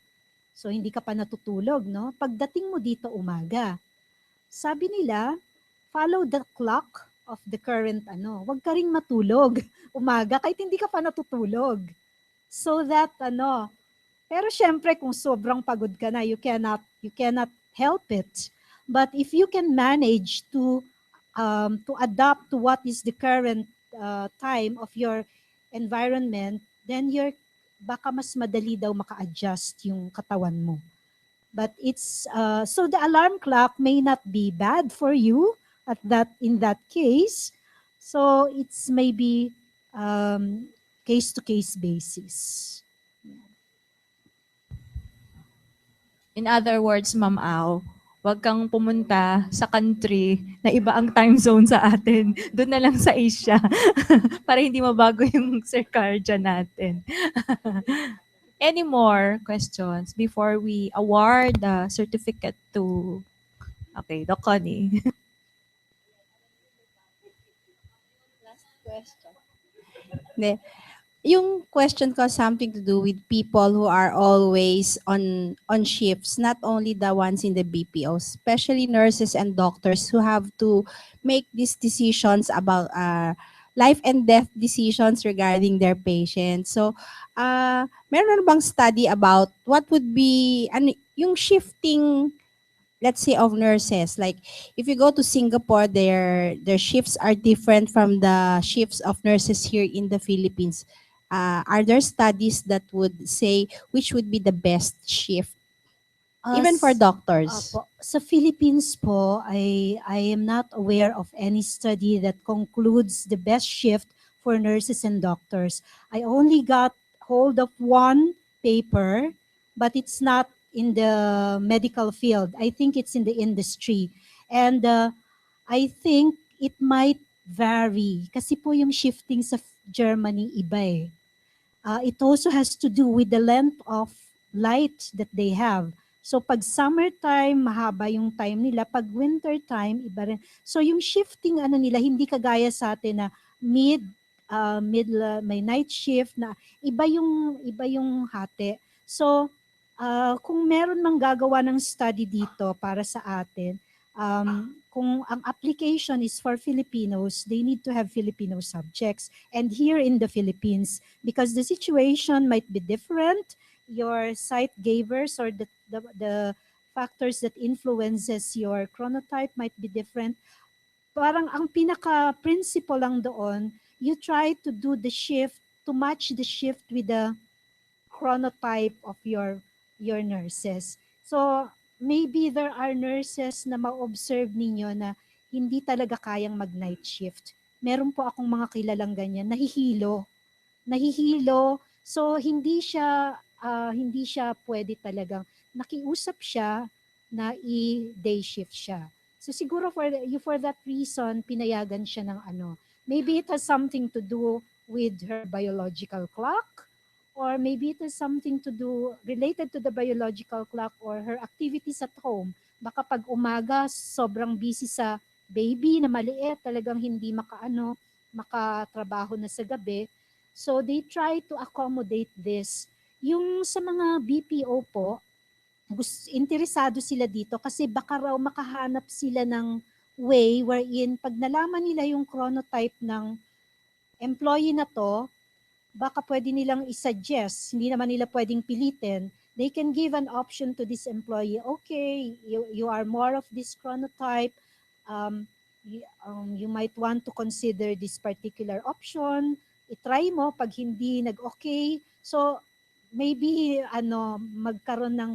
So hindi ka pa natutulog, no? Pagdating mo dito umaga, sabi nila, follow the clock of the current Huwag ka ring matulog umaga kahit hindi ka pa natutulog. So that pero syempre kung sobrang pagod ka na, you cannot help it. But if you can manage to adapt to what is the current time of your environment, then baka mas madali daw maka-adjust yung katawan mo. But it's so the alarm clock may not be bad for you in that case. So it's maybe case to case basis. In other words, Ma'am Au, wag kang pumunta sa country na iba ang time zone sa atin. Doon na lang sa Asia para hindi mabago yung circadian natin. Any more questions before we award the certificate to Doc Connie? Last question. Yung question ko has something to do with people who are always on shifts, not only the ones in the BPOs, especially nurses and doctors who have to make these decisions about life and death decisions regarding their patients. So, meron bang study about what would be yung shifting, let's say, of nurses? Like if you go to Singapore, their shifts are different from the shifts of nurses here in the Philippines. Are there studies that would say which would be the best shift, even for doctors? Sa Philippines po, I am not aware of any study that concludes the best shift for nurses and doctors. I only got hold of one paper, but it's not in the medical field. I think it's in the industry. And I think it might vary. Kasi po yung shifting sa Germany iba eh. It also has to do with the length of light that they have. So pag summertime, mahaba yung time nila. Pag winter time, iba rin. So yung shifting nila, hindi kagaya sa atin na may night shift na iba yung hati. So kung meron mang gagawa ng study dito para sa atin, kung ang application is for Filipinos, they need to have Filipino subjects. And here in the Philippines, because the situation might be different, your sight givers or the factors that influences your chronotype might be different. Parang ang pinaka-principle lang doon, you try to do the shift, to match the shift with the chronotype of your nurses. So, maybe there are nurses na ma-observe ninyo na hindi talaga kayang mag-night shift. Meron po akong mga kilalang ganyan, nahihilo. So, hindi siya hindi siya pwede talagang nakiusap siya na i-day shift siya. So siguro for that reason, pinayagan siya ng ano. Maybe it has something to do with her biological clock, or maybe it has something to do related to the biological clock or her activities at home. Baka pag umaga, sobrang busy sa baby na maliit, talagang hindi makatrabaho na sa gabi. So they try to accommodate this. Yung sa mga BPO po, interesado sila dito kasi baka raw makahanap sila ng way wherein pag nalaman nila yung chronotype ng employee na to, baka pwede nilang i-suggest, hindi naman nila pwedeng pilitin. They can give an option to this employee, okay, you are more of this chronotype, you might want to consider this particular option, itry mo, pag hindi nag-okay, so maybe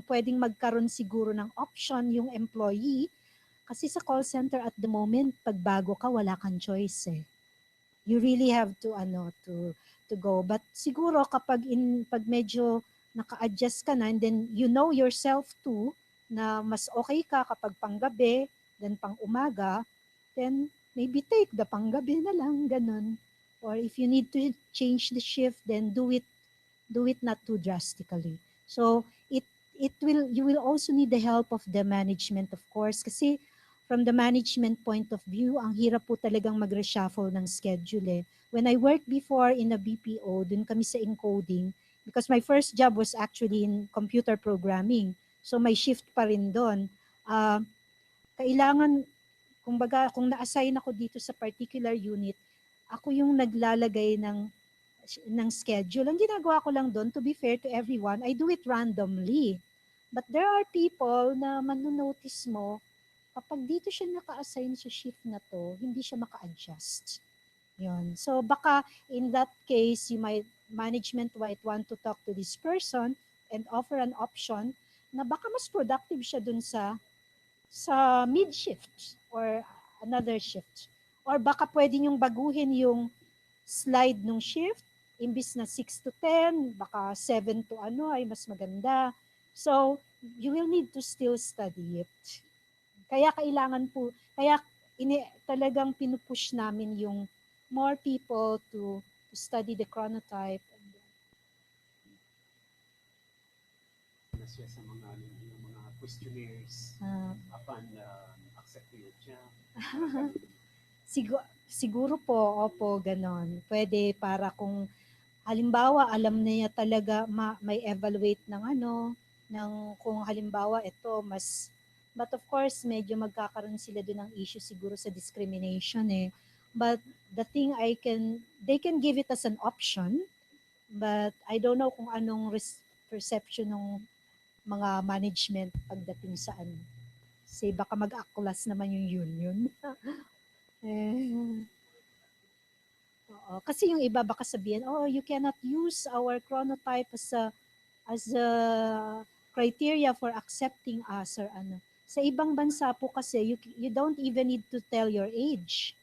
pwedeng magkaroon siguro ng option yung employee, kasi sa call center at the moment, pag bago ka, wala kang choice eh. You really have to go. But siguro pag medyo naka-adjust ka na and then you know yourself too na mas okay ka kapag panggabi than pang umaga, then maybe take the panggabi na lang, ganun. Or if you need to change the shift, then do it not too drastically. So you will also need the help of the management, of course, kasi from the management point of view, ang hirap po talagang mag-reshuffle ng schedule eh. When I worked before in a BPO, dun kami sa encoding, because my first job was actually in computer programming. So may shift pa rin doon. Kailangan, kung na-assign ako dito sa particular unit, ako yung naglalagay ng schedule. Ang ginagawa ko lang doon, to be fair to everyone, I do it randomly. But there are people na manonotice mo, kapag dito siya naka-assign sa shift na to, hindi siya maka-adjust. Yun. So baka in that case, management might want to talk to this person and offer an option na baka mas productive siya dun sa mid-shift or another shift. Or baka pwede yung baguhin yung slide ng shift, imbis na 6 to 10, baka 7 to ay mas maganda. So, you will need to still study it. Kaya talagang pinupush namin yung more people to study the chronotype. Siya sa yung mga questionnaires upon accepting your job. Siguro po, opo, ganon. Pwede para kung halimbawa alam niya talaga may evaluate ng kung halimbawa ito but of course medyo magkakaroon sila doon ng issue siguro sa discrimination eh. But the thing they can give it as an option, but I don't know kung anong perception ng mga management pagdating sa Say baka mag-aklas naman yung union. Oo. Kasi yung iba baka sabihin, you cannot use our chronotype as a criteria for accepting us or ano. Sa ibang bansa po kasi, you don't even need to tell your age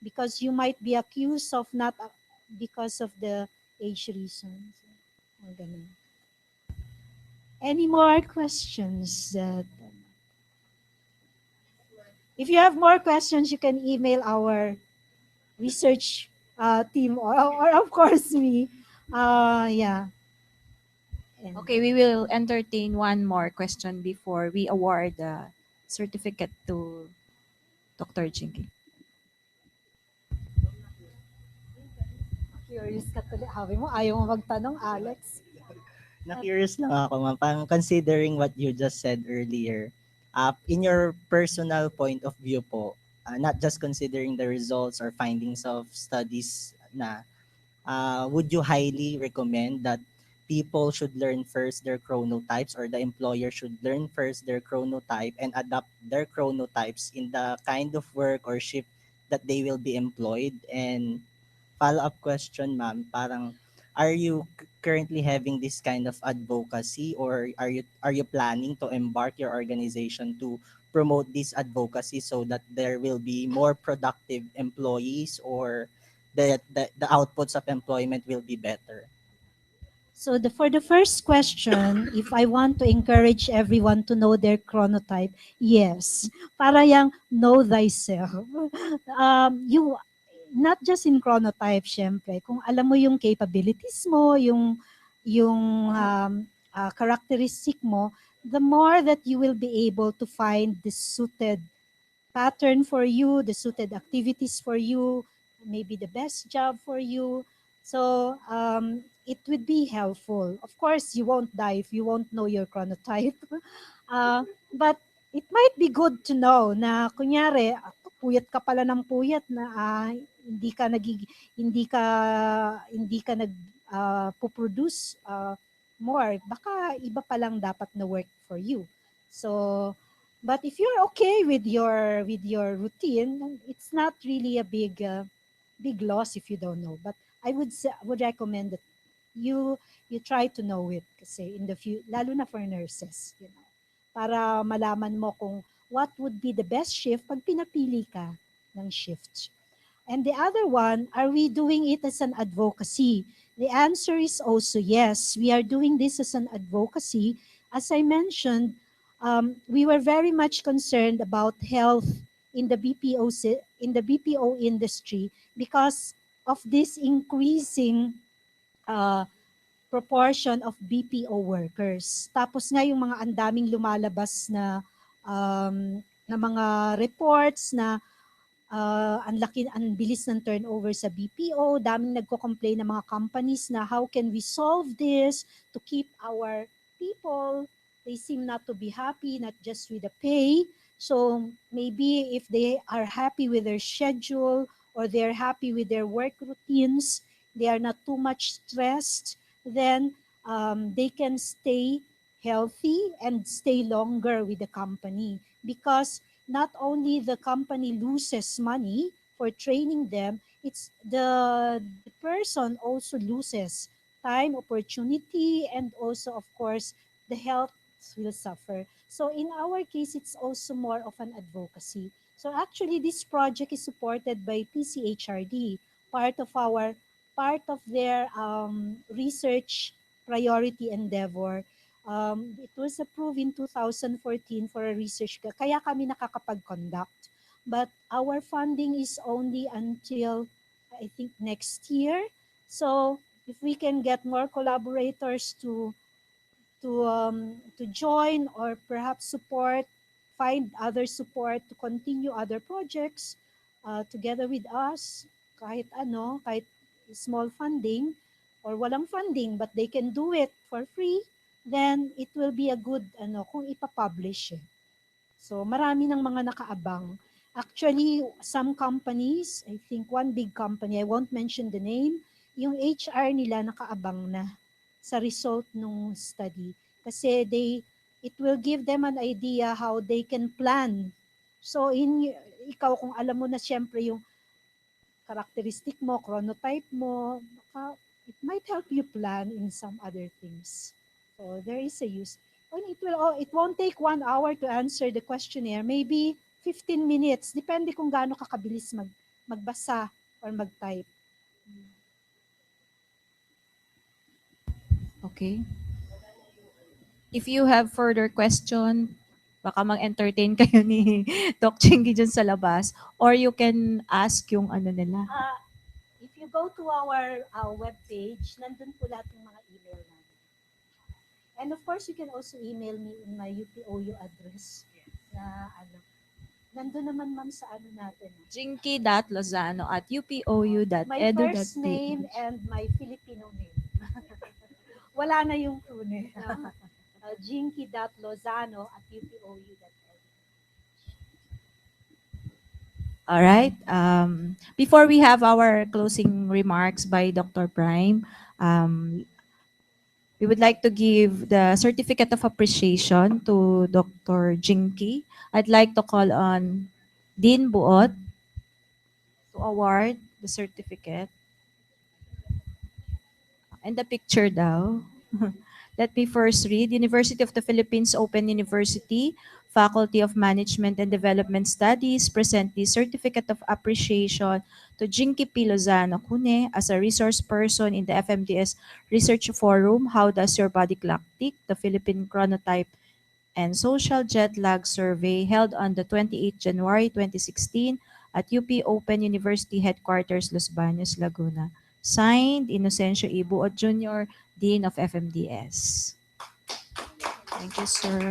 because you might be accused of not because of the age reasons. Ganun. Any more questions? If you have more questions, you can email our research team or of course me. Yeah. Okay, we will entertain one more question before we award the certificate to Dr. Jinky. Curious ka tuloy. Habi mo, ayaw mo magtanong, Alex. Na-curious lang ako, ma'am. Parang considering what you just said earlier, in your personal point of view po, not just considering the results or findings of studies would you highly recommend that people should learn first their chronotypes or the employer should learn first their chronotype and adapt their chronotypes in the kind of work or shift that they will be employed? And follow-up question, ma'am, parang are you currently having this kind of advocacy or are you planning to embark your organization to promote this advocacy so that there will be more productive employees or the outputs of employment will be better? So for the first question, if I want to encourage everyone to know their chronotype, yes. Para yang know thyself. You not just in chronotype, syempre. Kung alam mo yung capabilities mo, yung characteristic mo, the more that you will be able to find the suited pattern for you, the suited activities for you, maybe the best job for you. So it would be helpful. Of course, you won't die if you won't know your chronotype. But it might be good to know na kunyari, puyat ka pala ng puyat na hindi ka nag puproduce more. Baka iba pa lang dapat na work for you. So but if you're okay with your routine, it's not really a big loss if you don't know. But I would recommend that you try to know it kasi in the future, lalo na for nurses, para malaman mo kung what would be the best shift pag pinapili ka ng shift. And the other one, are we doing it as an advocacy? The answer is also yes. We are doing this as an advocacy. As I mentioned, we were very much concerned about health in the BPO industry because of this increasing proportion of BPO workers. Tapos nga yung mga andaming lumalabas na mga reports na ang bilis ng turnover sa BPO, daming nagko-complain ng mga companies na how can we solve this to keep our people, they seem not to be happy, not just with the pay. So maybe if they are happy with their schedule or they're happy with their work routines, they are not too much stressed, then they can stay healthy and stay longer with the company because not only the company loses money for training them, it's the person also loses time, opportunity, and also, of course, the health will suffer. So in our case, it's also more of an advocacy. So actually, this project is supported by PCHRD, part of their research priority endeavor. It was approved in 2014 for a research. Kaya kami nakakapag-conduct. But our funding is only until, I think, next year. So if we can get more collaborators to join or perhaps find other support to continue other projects together with us, kahit small funding or walang funding, but they can do it for free, then it will be a good kung ipapublish. So marami ng mga nakaabang. Actually, some companies, I think one big company, I won't mention the name, yung HR nila nakaabang na sa result ng study. Kasi it will give them an idea how they can plan. So ikaw kung alam mo na siyempre yung characteristic mo, chronotype mo, it might help you plan in some other things. So there is a use. And it won't take 1 hour to answer the questionnaire. Maybe 15 minutes. Depende kung gaano kakabilis magbasa or mag-type. Okay. If you have further question, baka mag-entertain kayo ni Doc Chingy dyan sa labas. Or you can ask yung nila. If you go to our webpage, nandun po lahat ng mga email namin. And of course, you can also email me in my UPOU address. Na nandun naman ma'am sa natin. jinky.lozano@upou.edu.ph. My first name and my Filipino name. Wala na yung true name. jinky.lozano@upou.edu. All right. Before we have our closing remarks by Dr. Prime, we would like to give the certificate of appreciation to Dr. Jinky. I'd like to call on Dean Buot to award the certificate. And the picture daw. Let me first read. University of the Philippines Open University Faculty of Management and Development Studies present the Certificate of Appreciation to Jinky P. Lozano Cune as a resource person in the FMDS Research Forum, How Does Your Body Clock Tick? The Philippine Chronotype and Social Jetlag Survey held on the 28th January 2016 at UP Open University Headquarters, Los Baños, Laguna. Signed, Inocencio Ibuo Jr., Dean of FMDS. Thank you, sir.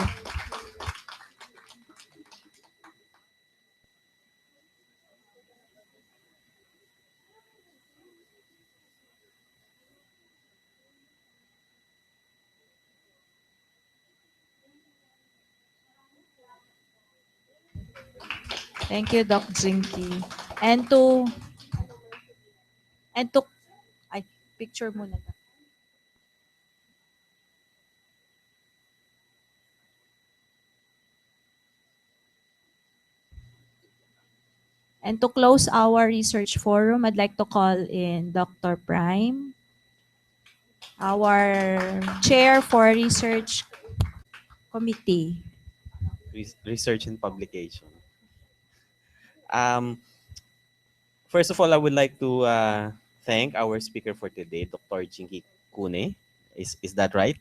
Thank you, Doc Zinky. And to, ay, picture muna. And to close our research forum, I'd like to call in Dr. Prime, our chair for research committee. Research and publication. Um, First of all, I would like to thank our speaker for today, Dr. Jinky Kune. Is that right?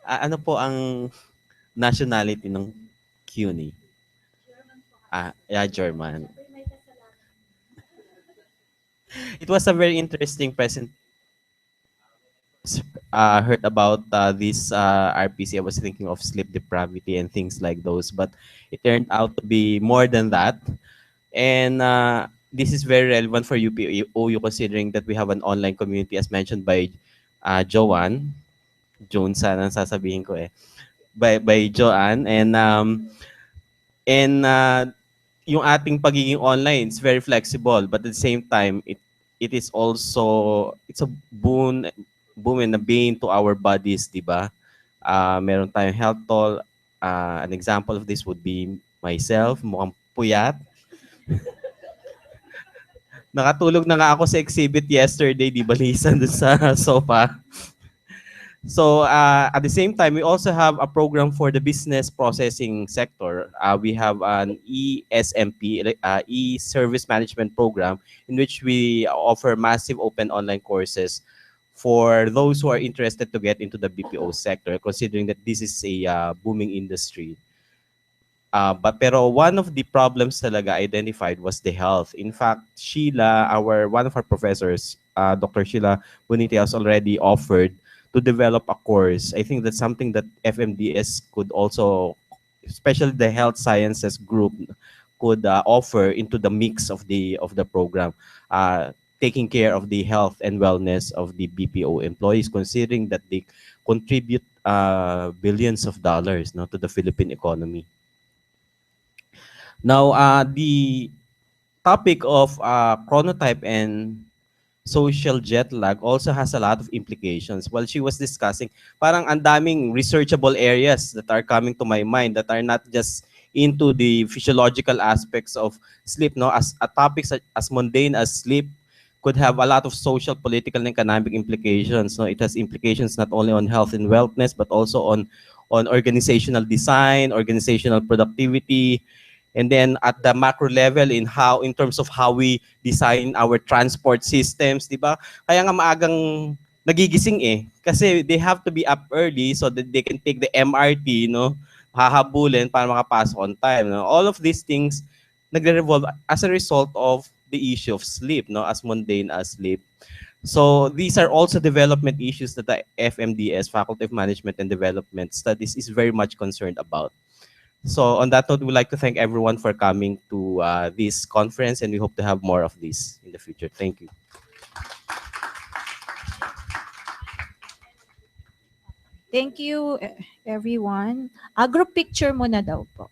Ano po ang nationality ng CUNY? Yeah, German. It was a very interesting present. Heard about this RPC. I was thinking of sleep depravity and things like those, but it turned out to be more than that. And this is very relevant for UPOU considering that we have an online community as mentioned by Joanne. Joan sana ang sasabihin ko eh. By Joanne. And yung ating pagiging online, it's very flexible. But at the same time, it is also, it's a boon and a bane to our bodies, di ba? Meron tayong health toll. An example of this would be myself, mukhang puyat. Nakatulog na nga ako sa exhibit yesterday, di balisan doon sa sofa. So at the same time, we also have a program for the business processing sector. We have an ESMP, e-service management program, in which we offer massive open online courses for those who are interested to get into the BPO sector, considering that this is a booming industry. Pero one of the problems talaga identified was the health. In fact, Sheila, one of our professors, Dr. Sheila Bonite, has already offered to develop a course. I think that's something that FMDS could also, especially the health sciences group, could offer into the mix of the program, taking care of the health and wellness of the BPO employees, considering that they contribute billions of dollars to the Philippine economy. Now, the topic of chronotype and social jet lag also has a lot of implications. While she was discussing, parang ang daming researchable areas that are coming to my mind that are not just into the physiological aspects of sleep, no? As a topic as mundane as sleep could have a lot of social, political, and economic implications. No, it has implications not only on health and wellness, but also on organizational design, organizational productivity, and then at the macro level in terms of how we design our transport systems, di ba? Kaya nga maagang nagigising eh. Kasi they have to be up early so that they can take the MRT, no? Hahabulin para makapasok on time. No? All of these things nagre-revolve as a result of the issue of sleep, no? As mundane as sleep. So these are also development issues that the FMDS, Faculty of Management and Development Studies, is very much concerned about. So on that note, we'd like to thank everyone for coming to this conference, and we hope to have more of this in the future. Thank you. Thank you, everyone. Group picture muna daw po.